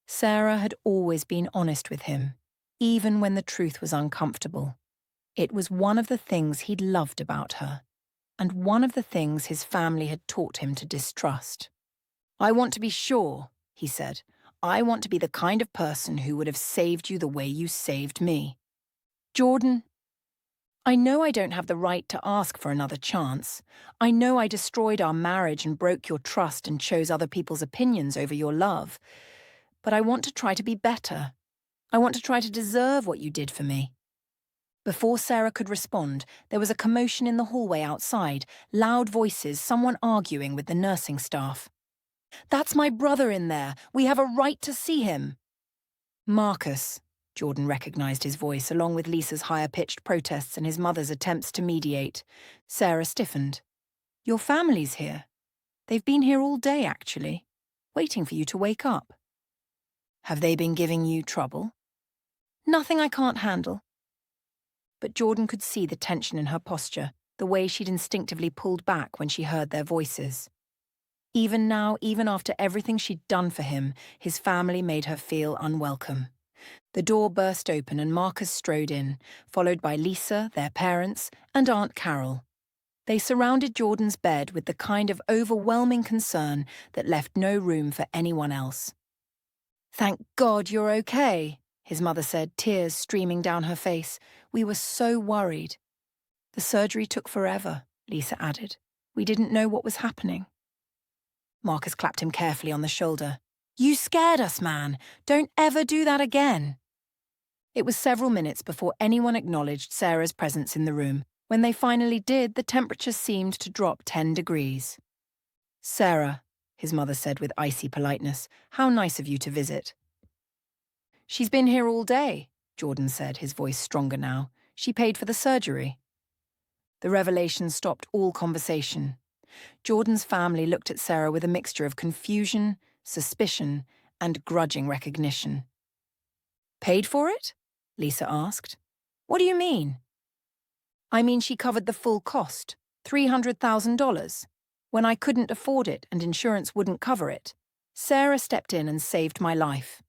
Sarah had always been honest with him, even when the truth was uncomfortable. It was one of the things he'd loved about her, and one of the things his family had taught him to distrust. "I want to be sure," he said. "I want to be the kind of person who would have saved you the way you saved me." "Jordan, I know I don't have the right to ask for another chance. I know I destroyed our marriage and broke your trust and chose other people's opinions over your love. But I want to try to be better. I want to try to deserve what you did for me." Before Sarah could respond, there was a commotion in the hallway outside, loud voices, someone arguing with the nursing staff. "That's my brother in there. We have a right to see him." "Marcus." Jordan recognized his voice, along with Lisa's higher-pitched protests and his mother's attempts to mediate. Sarah stiffened. "Your family's here. They've been here all day, actually, waiting for you to wake up." "Have they been giving you trouble?" "Nothing I can't handle." But Jordan could see the tension in her posture, the way she'd instinctively pulled back when she heard their voices. Even now, even after everything she'd done for him, his family made her feel unwelcome. The door burst open and Marcus strode in, followed by Lisa, their parents, and Aunt Carol. They surrounded Jordan's bed with the kind of overwhelming concern that left no room for anyone else. "Thank God you're okay," his mother said, tears streaming down her face. "We were so worried." "The surgery took forever," Lisa added. "We didn't know what was happening." Marcus clapped him carefully on the shoulder. "You scared us, man. Don't ever do that again." It was several minutes before anyone acknowledged Sarah's presence in the room. When they finally did, the temperature seemed to drop 10 degrees. "Sarah," his mother said with icy politeness, "how nice of you to visit." "She's been here all day," Jordan said, his voice stronger now. "She paid for the surgery." The revelation stopped all conversation. Jordan's family looked at Sarah with a mixture of confusion, suspicion, and grudging recognition. "Paid for it?" Lisa asked. "What do you mean?" "I mean she covered the full cost, $300,000, when I couldn't afford it and insurance wouldn't cover it. Sarah stepped in and saved my life."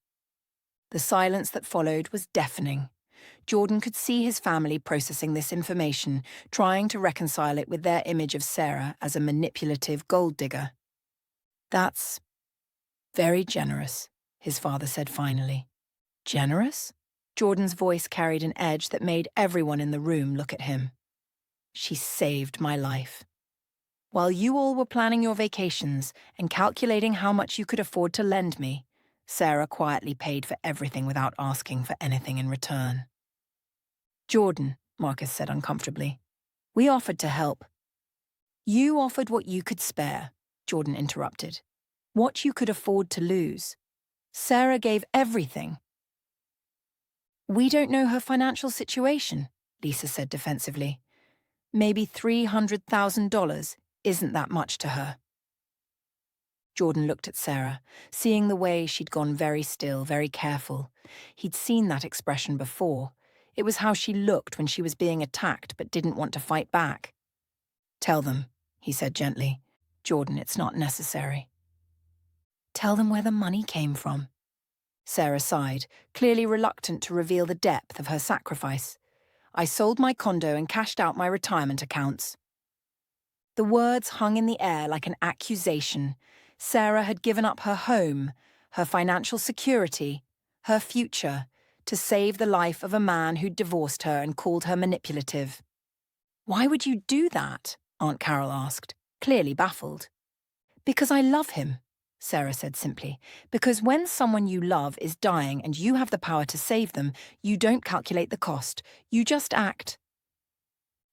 The silence that followed was deafening. Jordan could see his family processing this information, trying to reconcile it with their image of Sarah as a manipulative gold digger. "That's very generous," his father said finally. "Generous?" Jordan's voice carried an edge that made everyone in the room look at him. "She saved my life. While you all were planning your vacations and calculating how much you could afford to lend me, Sarah quietly paid for everything without asking for anything in return." "Jordan," Marcus said uncomfortably, "we offered to help." "You offered what you could spare," Jordan interrupted. "What you could afford to lose. Sarah gave everything." "We don't know her financial situation," Lisa said defensively. "Maybe $300,000 isn't that much to her." Jordan looked at Sarah, seeing the way she'd gone very still, very careful. He'd seen that expression before. It was how she looked when she was being attacked but didn't want to fight back. "Tell them," he said gently. "Jordan, it's not necessary." "Tell them where the money came from." Sarah sighed, clearly reluctant to reveal the depth of her sacrifice. "I sold my condo and cashed out my retirement accounts." The words hung in the air like an accusation. Sarah had given up her home, her financial security, her future, to save the life of a man who'd divorced her and called her manipulative. "Why would you do that?" Aunt Carol asked, clearly baffled. "Because I love him," Sarah said simply, because when someone you love is dying and you have the power to save them, you don't calculate the cost. You just act.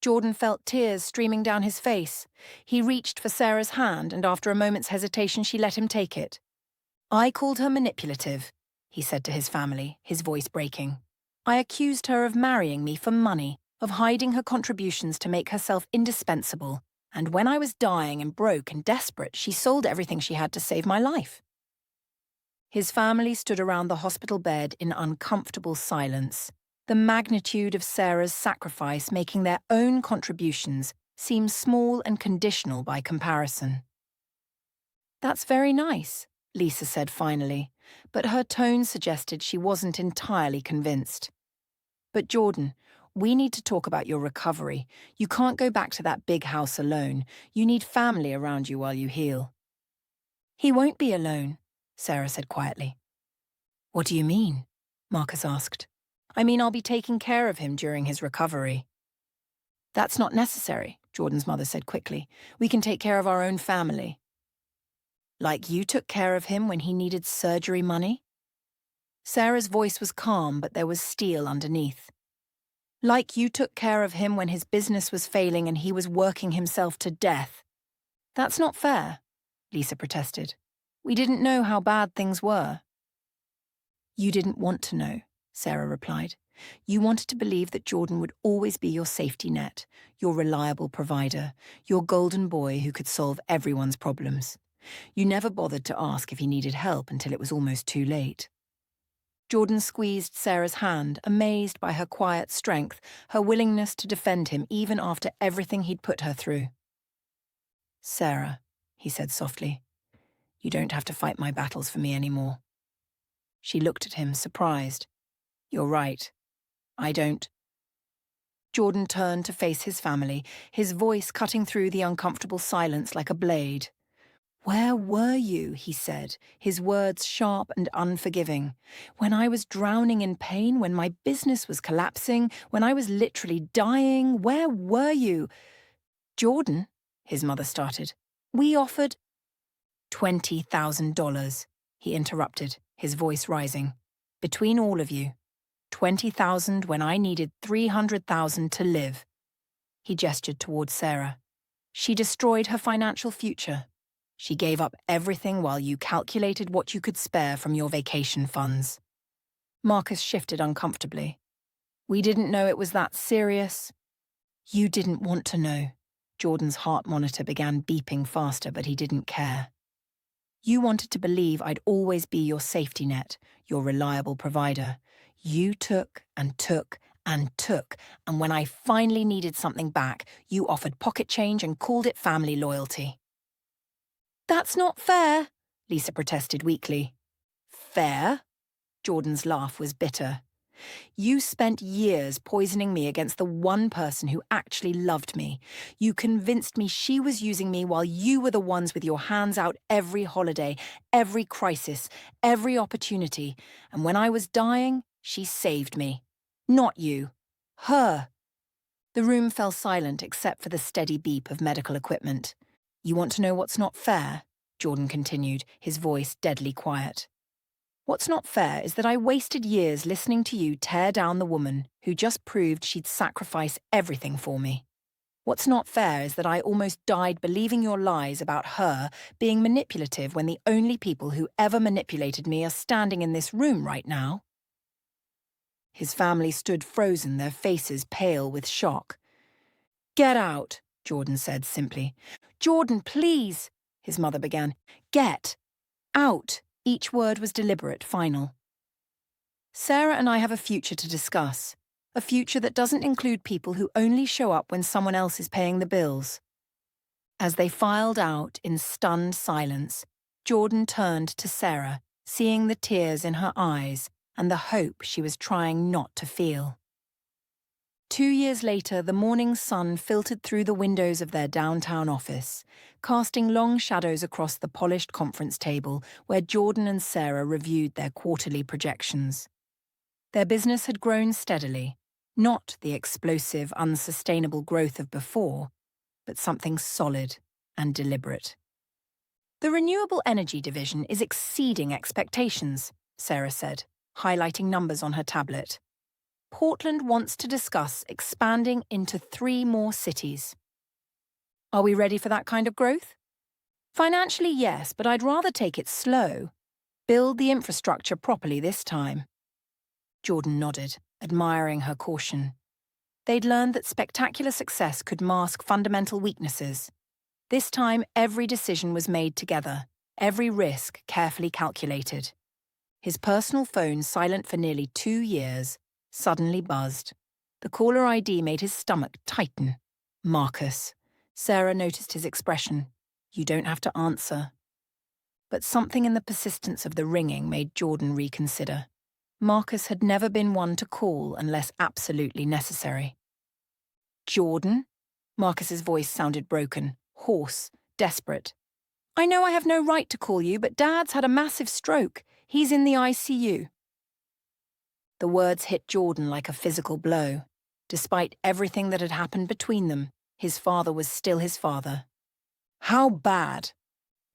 Jordan felt tears streaming down his face. He reached for Sarah's hand, and after a moment's hesitation, she let him take it. I called her manipulative, he said to his family, his voice breaking. I accused her of marrying me for money, of hiding her contributions to make herself indispensable. And when I was dying and broke and desperate, she sold everything she had to save my life. His family stood around the hospital bed in uncomfortable silence, the magnitude of Sarah's sacrifice making their own contributions seem small and conditional by comparison. That's very nice, Lisa said finally, but her tone suggested she wasn't entirely convinced. But Jordan, we need to talk about your recovery. You can't go back to that big house alone. You need family around you while you heal. He won't be alone, Sarah said quietly. What do you mean? Marcus asked. I mean, I'll be taking care of him during his recovery. That's not necessary, Jordan's mother said quickly. We can take care of our own family. Like you took care of him when he needed surgery money? Sarah's voice was calm, but there was steel underneath. Like you took care of him when his business was failing and he was working himself to death. That's not fair, Lisa protested. We didn't know how bad things were. You didn't want to know, Sarah replied. You wanted to believe that Jordan would always be your safety net, your reliable provider, your golden boy who could solve everyone's problems. You never bothered to ask if he needed help until it was almost too late. Jordan squeezed Sarah's hand, amazed by her quiet strength, her willingness to defend him even after everything he'd put her through. Sarah, he said softly, you don't have to fight my battles for me anymore. She looked at him, surprised. You're right. I don't. Jordan turned to face his family, his voice cutting through the uncomfortable silence like a blade. Where were you, he said, his words sharp and unforgiving. When I was drowning in pain, when my business was collapsing, when I was literally dying, where were you? Jordan, his mother started. We offered $20,000, he interrupted, his voice rising. Between all of you. $20,000 when I needed $300,000 to live. He gestured towards Sarah. She destroyed her financial future. She gave up everything while you calculated what you could spare from your vacation funds. Marcus shifted uncomfortably. We didn't know it was that serious. You didn't want to know. Jordan's heart monitor began beeping faster, but he didn't care. You wanted to believe I'd always be your safety net, your reliable provider. You took and took and took, and when I finally needed something back, you offered pocket change and called it family loyalty. That's not fair, Lisa protested weakly. Fair? Jordan's laugh was bitter. You spent years poisoning me against the one person who actually loved me. You convinced me she was using me while you were the ones with your hands out every holiday, every crisis, every opportunity. And when I was dying, she saved me. Not you. Her. The room fell silent except for the steady beep of medical equipment. You want to know what's not fair? Jordan continued, his voice deadly quiet. What's not fair is that I wasted years listening to you tear down the woman who just proved she'd sacrifice everything for me. What's not fair is that I almost died believing your lies about her being manipulative when the only people who ever manipulated me are standing in this room right now. His family stood frozen, their faces pale with shock. Get out, Jordan said simply. Jordan, please, his mother began. Get out. Each word was deliberate, final. Sarah and I have a future to discuss. A future that doesn't include people who only show up when someone else is paying the bills. As they filed out in stunned silence, Jordan turned to Sarah, seeing the tears in her eyes and the hope she was trying not to feel. 2 years later, the morning sun filtered through the windows of their downtown office, casting long shadows across the polished conference table where Jordan and Sarah reviewed their quarterly projections. Their business had grown steadily, not the explosive, unsustainable growth of before, but something solid and deliberate. The renewable energy division is exceeding expectations, Sarah said, highlighting numbers on her tablet. Portland wants to discuss expanding into 3 more cities. Are we ready for that kind of growth? Financially, yes, but I'd rather take it slow. Build the infrastructure properly this time. Jordan nodded, admiring her caution. They'd learned that spectacular success could mask fundamental weaknesses. This time, every decision was made together, every risk carefully calculated. His personal phone, silent for nearly 2 years, suddenly buzzed. The caller ID made his stomach tighten. Marcus. Sarah noticed his expression. You don't have to answer. But something in the persistence of the ringing made Jordan reconsider. Marcus had never been one to call unless absolutely necessary. Jordan? Marcus's voice sounded broken, hoarse, desperate. I know I have no right to call you, but Dad's had a massive stroke. He's in the ICU. The words hit Jordan like a physical blow. Despite everything that had happened between them, his father was still his father. How bad?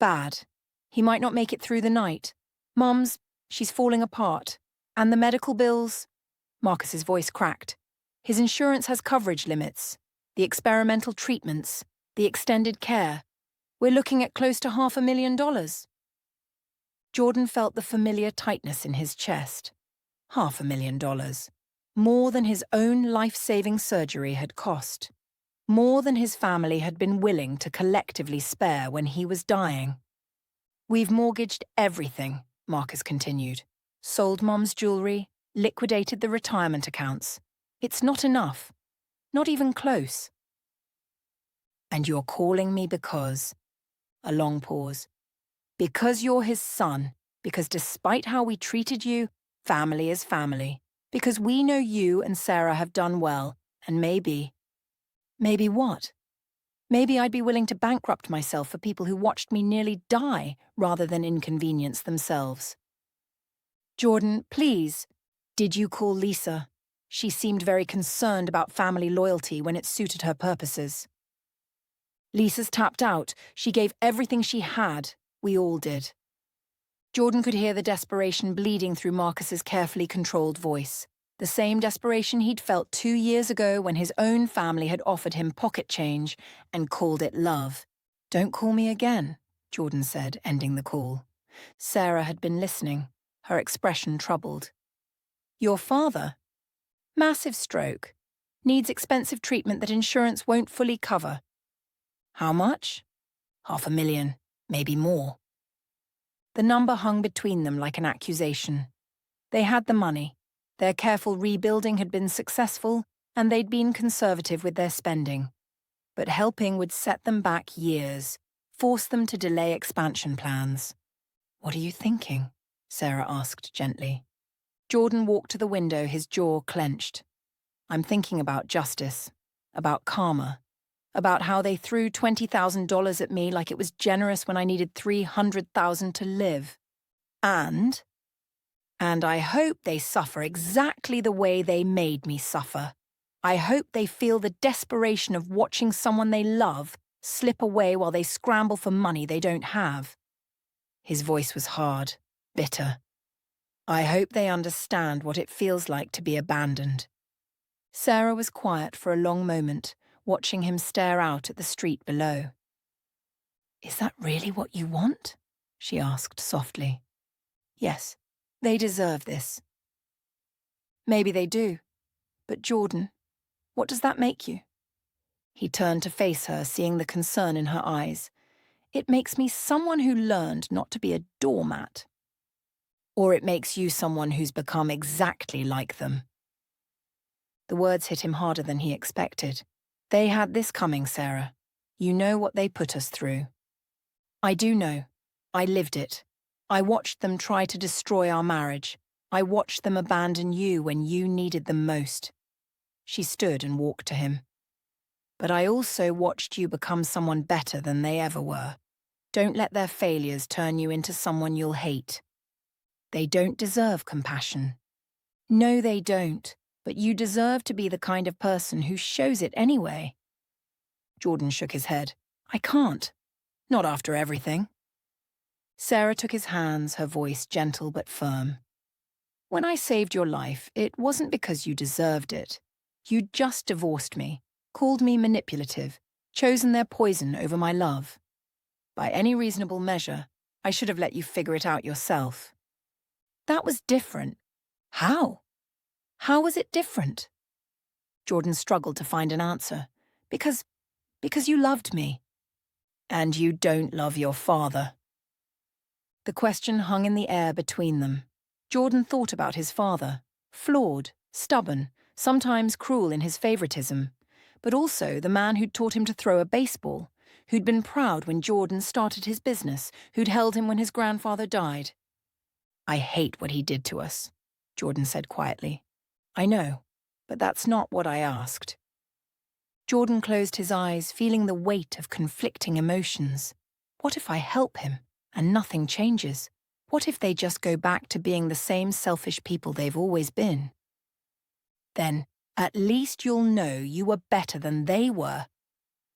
Bad. He might not make it through the night. Mum's, she's falling apart. And the medical bills? Marcus's voice cracked. His insurance has coverage limits. The experimental treatments. The extended care. We're looking at close to $500,000. Jordan felt the familiar tightness in his chest. $500,000. More than his own life-saving surgery had cost. More than his family had been willing to collectively spare when he was dying. We've mortgaged everything, Marcus continued. Sold Mom's jewelry, liquidated the retirement accounts. It's not enough. Not even close. And you're calling me because... A long pause. Because you're his son. Because despite how we treated you, family is family. Because we know you and Sarah have done well, and maybe... Maybe what? Maybe I'd be willing to bankrupt myself for people who watched me nearly die rather than inconvenience themselves. Jordan, please. Did you call Lisa? She seemed very concerned about family loyalty when it suited her purposes. Lisa's tapped out. She gave everything she had. We all did. Jordan could hear the desperation bleeding through Marcus's carefully controlled voice. The same desperation he'd felt 2 years ago when his own family had offered him pocket change and called it love. Don't call me again, Jordan said, ending the call. Sarah had been listening, her expression troubled. Your father? Massive stroke. Needs expensive treatment that insurance won't fully cover. How much? $500,000, maybe more. The number hung between them like an accusation. They had the money. Their careful rebuilding had been successful, and they'd been conservative with their spending. But helping would set them back years, force them to delay expansion plans. What are you thinking? Sarah asked gently. Jordan walked to the window, his jaw clenched. I'm thinking about justice, about karma, about how they threw $20,000 at me like it was generous when I needed $300,000 to live. And I hope they suffer exactly the way they made me suffer. I hope they feel the desperation of watching someone they love slip away while they scramble for money they don't have. His voice was hard, bitter. I hope they understand what it feels like to be abandoned. Sarah was quiet for a long moment, watching him stare out at the street below. Is that really what you want? She asked softly. Yes. They deserve this. Maybe they do. But Jordan, what does that make you? He turned to face her, seeing the concern in her eyes. It makes me someone who learned not to be a doormat. Or it makes you someone who's become exactly like them. The words hit him harder than he expected. They had this coming, Sarah. You know what they put us through. I do know. I lived it. I watched them try to destroy our marriage. I watched them abandon you when you needed them most. She stood and walked to him. But I also watched you become someone better than they ever were. Don't let their failures turn you into someone you'll hate. They don't deserve compassion. No, they don't, but you deserve to be the kind of person who shows it anyway. Jordan shook his head. I can't. Not after everything. Sarah took his hands, her voice gentle but firm. When I saved your life, it wasn't because you deserved it. You just divorced me, called me manipulative, chosen their poison over my love. By any reasonable measure, I should have let you figure it out yourself. That was different. How? How was it different? Jordan struggled to find an answer. Because you loved me. And you don't love your father. The question hung in the air between them. Jordan thought about his father, flawed, stubborn, sometimes cruel in his favoritism, but also the man who'd taught him to throw a baseball, who'd been proud when Jordan started his business, who'd held him when his grandfather died. I hate what he did to us, Jordan said quietly. I know, but that's not what I asked. Jordan closed his eyes, feeling the weight of conflicting emotions. What if I help him and nothing changes? What if they just go back to being the same selfish people they've always been? Then, at least you'll know you were better than they were.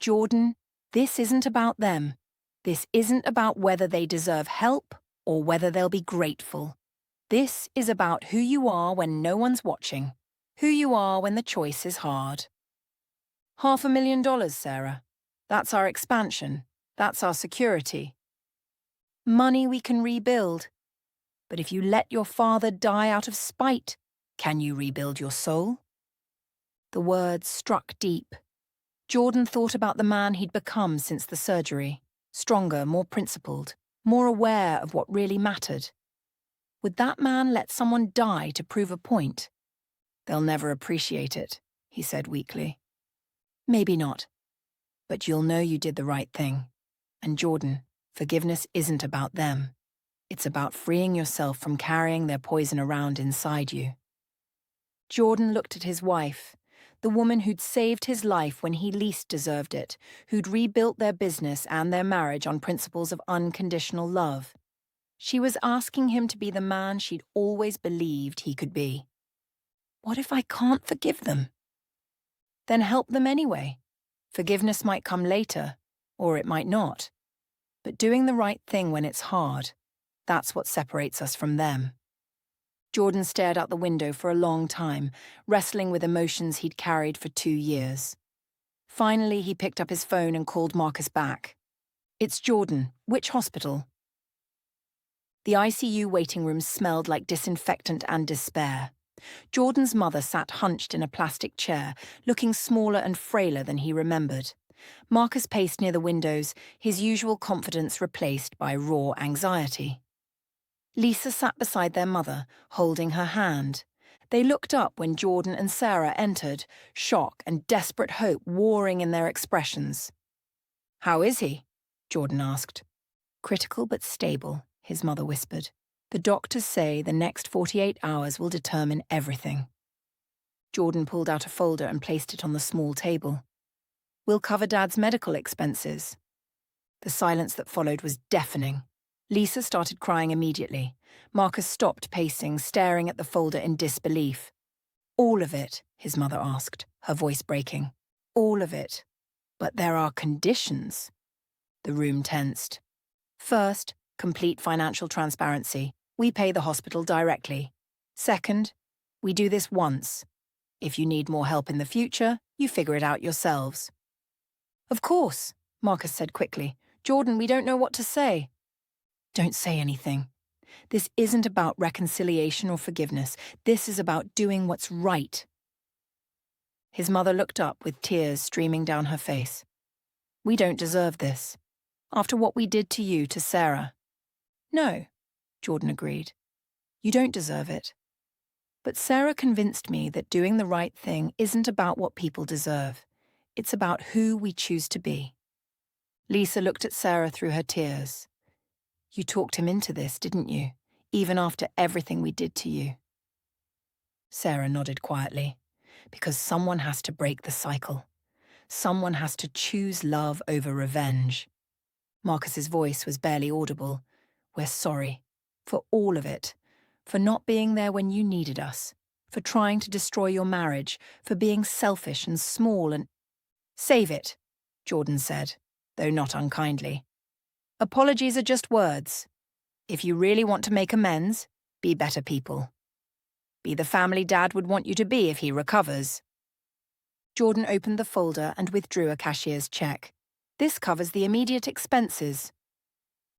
Jordan, this isn't about them. This isn't about whether they deserve help or whether they'll be grateful. This is about who you are when no one's watching, who you are when the choice is hard. $500,000, Sarah. That's our expansion. That's our security. Money we can rebuild. But if you let your father die out of spite, can you rebuild your soul? The words struck deep. Jordan thought about the man he'd become since the surgery. Stronger, more principled, more aware of what really mattered. Would that man let someone die to prove a point? They'll never appreciate it, he said weakly. Maybe not. But you'll know you did the right thing. And Jordan, forgiveness isn't about them. It's about freeing yourself from carrying their poison around inside you. Jordan looked at his wife, the woman who'd saved his life when he least deserved it, who'd rebuilt their business and their marriage on principles of unconditional love. She was asking him to be the man she'd always believed he could be. What if I can't forgive them? Then help them anyway. Forgiveness might come later, or it might not. But doing the right thing when it's hard, that's what separates us from them. Jordan stared out the window for a long time, wrestling with emotions he'd carried for 2 years. Finally, he picked up his phone and called Marcus back. It's Jordan. Which hospital? The ICU waiting room smelled like disinfectant and despair. Jordan's mother sat hunched in a plastic chair, looking smaller and frailer than he remembered. Marcus paced near the windows, his usual confidence replaced by raw anxiety. Lisa sat beside their mother, holding her hand. They looked up when Jordan and Sarah entered, shock and desperate hope warring in their expressions. "How is he?" Jordan asked. "Critical but stable," his mother whispered. "The doctors say the next 48 hours will determine everything." Jordan pulled out a folder and placed it on the small table. "We'll cover Dad's medical expenses." The silence that followed was deafening. Lisa started crying immediately. Marcus stopped pacing, staring at the folder in disbelief. "All of it?" his mother asked, her voice breaking. "All of it. But there are conditions." The room tensed. "First, complete financial transparency. We pay the hospital directly. Second, we do this once. If you need more help in the future, you figure it out yourselves." "Of course," Marcus said quickly. "Jordan, we don't know what to say." "Don't say anything. This isn't about reconciliation or forgiveness. This is about doing what's right." His mother looked up with tears streaming down her face. "We don't deserve this. After what we did to you, to Sarah." "No," Jordan agreed. "You don't deserve it. But Sarah convinced me that doing the right thing isn't about what people deserve. It's about who we choose to be." Lisa looked at Sarah through her tears. "You talked him into this, didn't you? Even after everything we did to you." Sarah nodded quietly. Because someone has to break the cycle. Someone has to choose love over revenge. Marcus's voice was barely audible. "We're sorry. For all of it. For not being there when you needed us. For trying to destroy your marriage. For being selfish and small and—" "Save it," Jordan said, though not unkindly. "Apologies are just words. If you really want to make amends, be better people. Be the family Dad would want you to be if he recovers. Jordan opened the folder and withdrew a cashier's check. This covers the immediate expenses.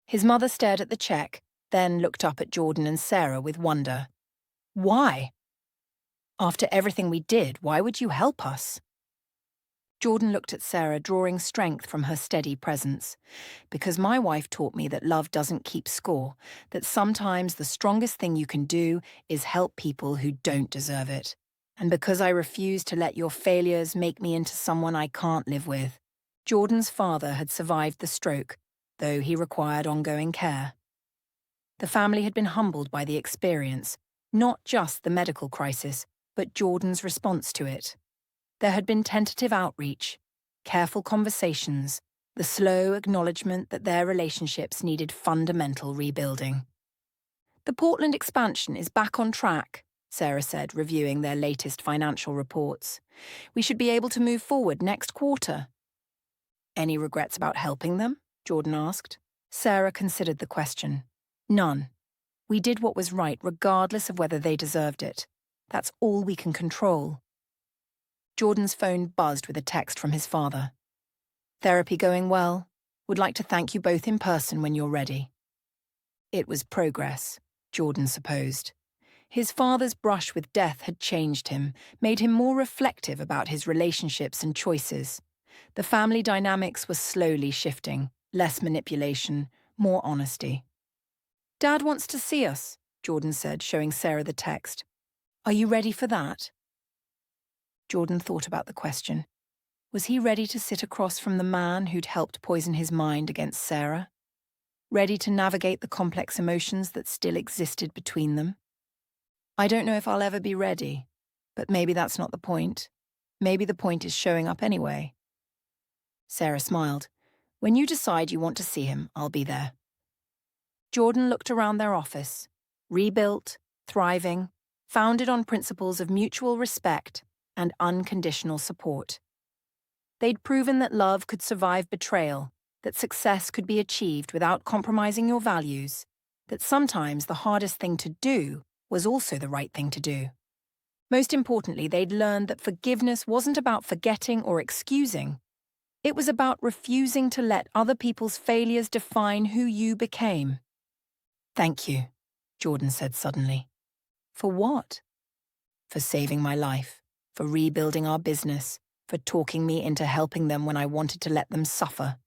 His mother stared at the check, then looked up at Jordan and Sarah with wonder. Why? After everything we did, why would you help us? Jordan looked at Sarah, drawing strength from her steady presence. Because my wife taught me that love doesn't keep score, that sometimes the strongest thing you can do is help people who don't deserve it. And because I refuse to let your failures make me into someone I can't live with. Jordan's father had survived the stroke, though he required ongoing care. The family had been humbled by the experience, not just the medical crisis, but Jordan's response to it. There had been tentative outreach, careful conversations, the slow acknowledgement that their relationships needed fundamental rebuilding. The Portland expansion is back on track, Sarah said, reviewing their latest financial reports. We should be able to move forward next quarter. Any regrets about helping them? Jordan asked. Sarah considered the question. None. We did what was right regardless of whether they deserved it. That's all we can control. Jordan's phone buzzed with a text from his father. Therapy going well. Would like to thank you both in person when you're ready. It was progress, Jordan supposed. His father's brush with death had changed him, made him more reflective about his relationships and choices. The family dynamics were slowly shifting, less manipulation, more honesty. Dad wants to see us, Jordan said, showing Sarah the text. Are you ready for that? Jordan thought about the question. Was he ready to sit across from the man who'd helped poison his mind against Sarah? Ready to navigate the complex emotions that still existed between them? I don't know if I'll ever be ready, but maybe that's not the point. Maybe the point is showing up anyway. Sarah smiled. When you decide you want to see him, I'll be there. Jordan looked around their office. Rebuilt, thriving, founded on principles of mutual respect and unconditional support. They'd proven that love could survive betrayal, that success could be achieved without compromising your values, that sometimes the hardest thing to do was also the right thing to do. Most importantly, they'd learned that forgiveness wasn't about forgetting or excusing. It was about refusing to let other people's failures define who you became. Thank you, Jordan said suddenly. For what? For saving my life. For rebuilding our business, for talking me into helping them when I wanted to let them suffer.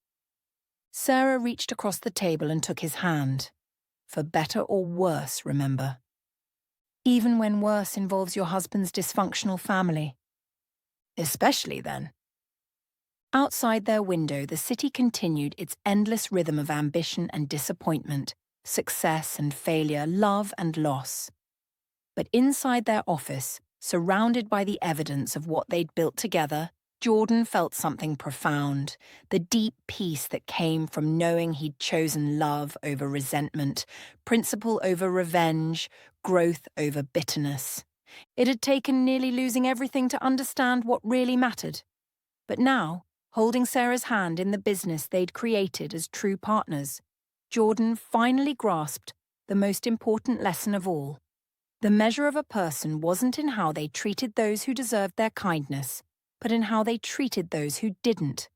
Sarah reached across the table and took his hand. For better or worse, remember. Even when worse involves your husband's dysfunctional family. Especially then. Outside their window, the city continued its endless rhythm of ambition and disappointment, success and failure, love and loss. But inside their office, surrounded by the evidence of what they'd built together, Jordan felt something profound, the deep peace that came from knowing he'd chosen love over resentment, principle over revenge, growth over bitterness. It had taken nearly losing everything to understand what really mattered. But now, holding Sarah's hand in the business they'd created as true partners, Jordan finally grasped the most important lesson of all. The measure of a person wasn't in how they treated those who deserved their kindness, but in how they treated those who didn't.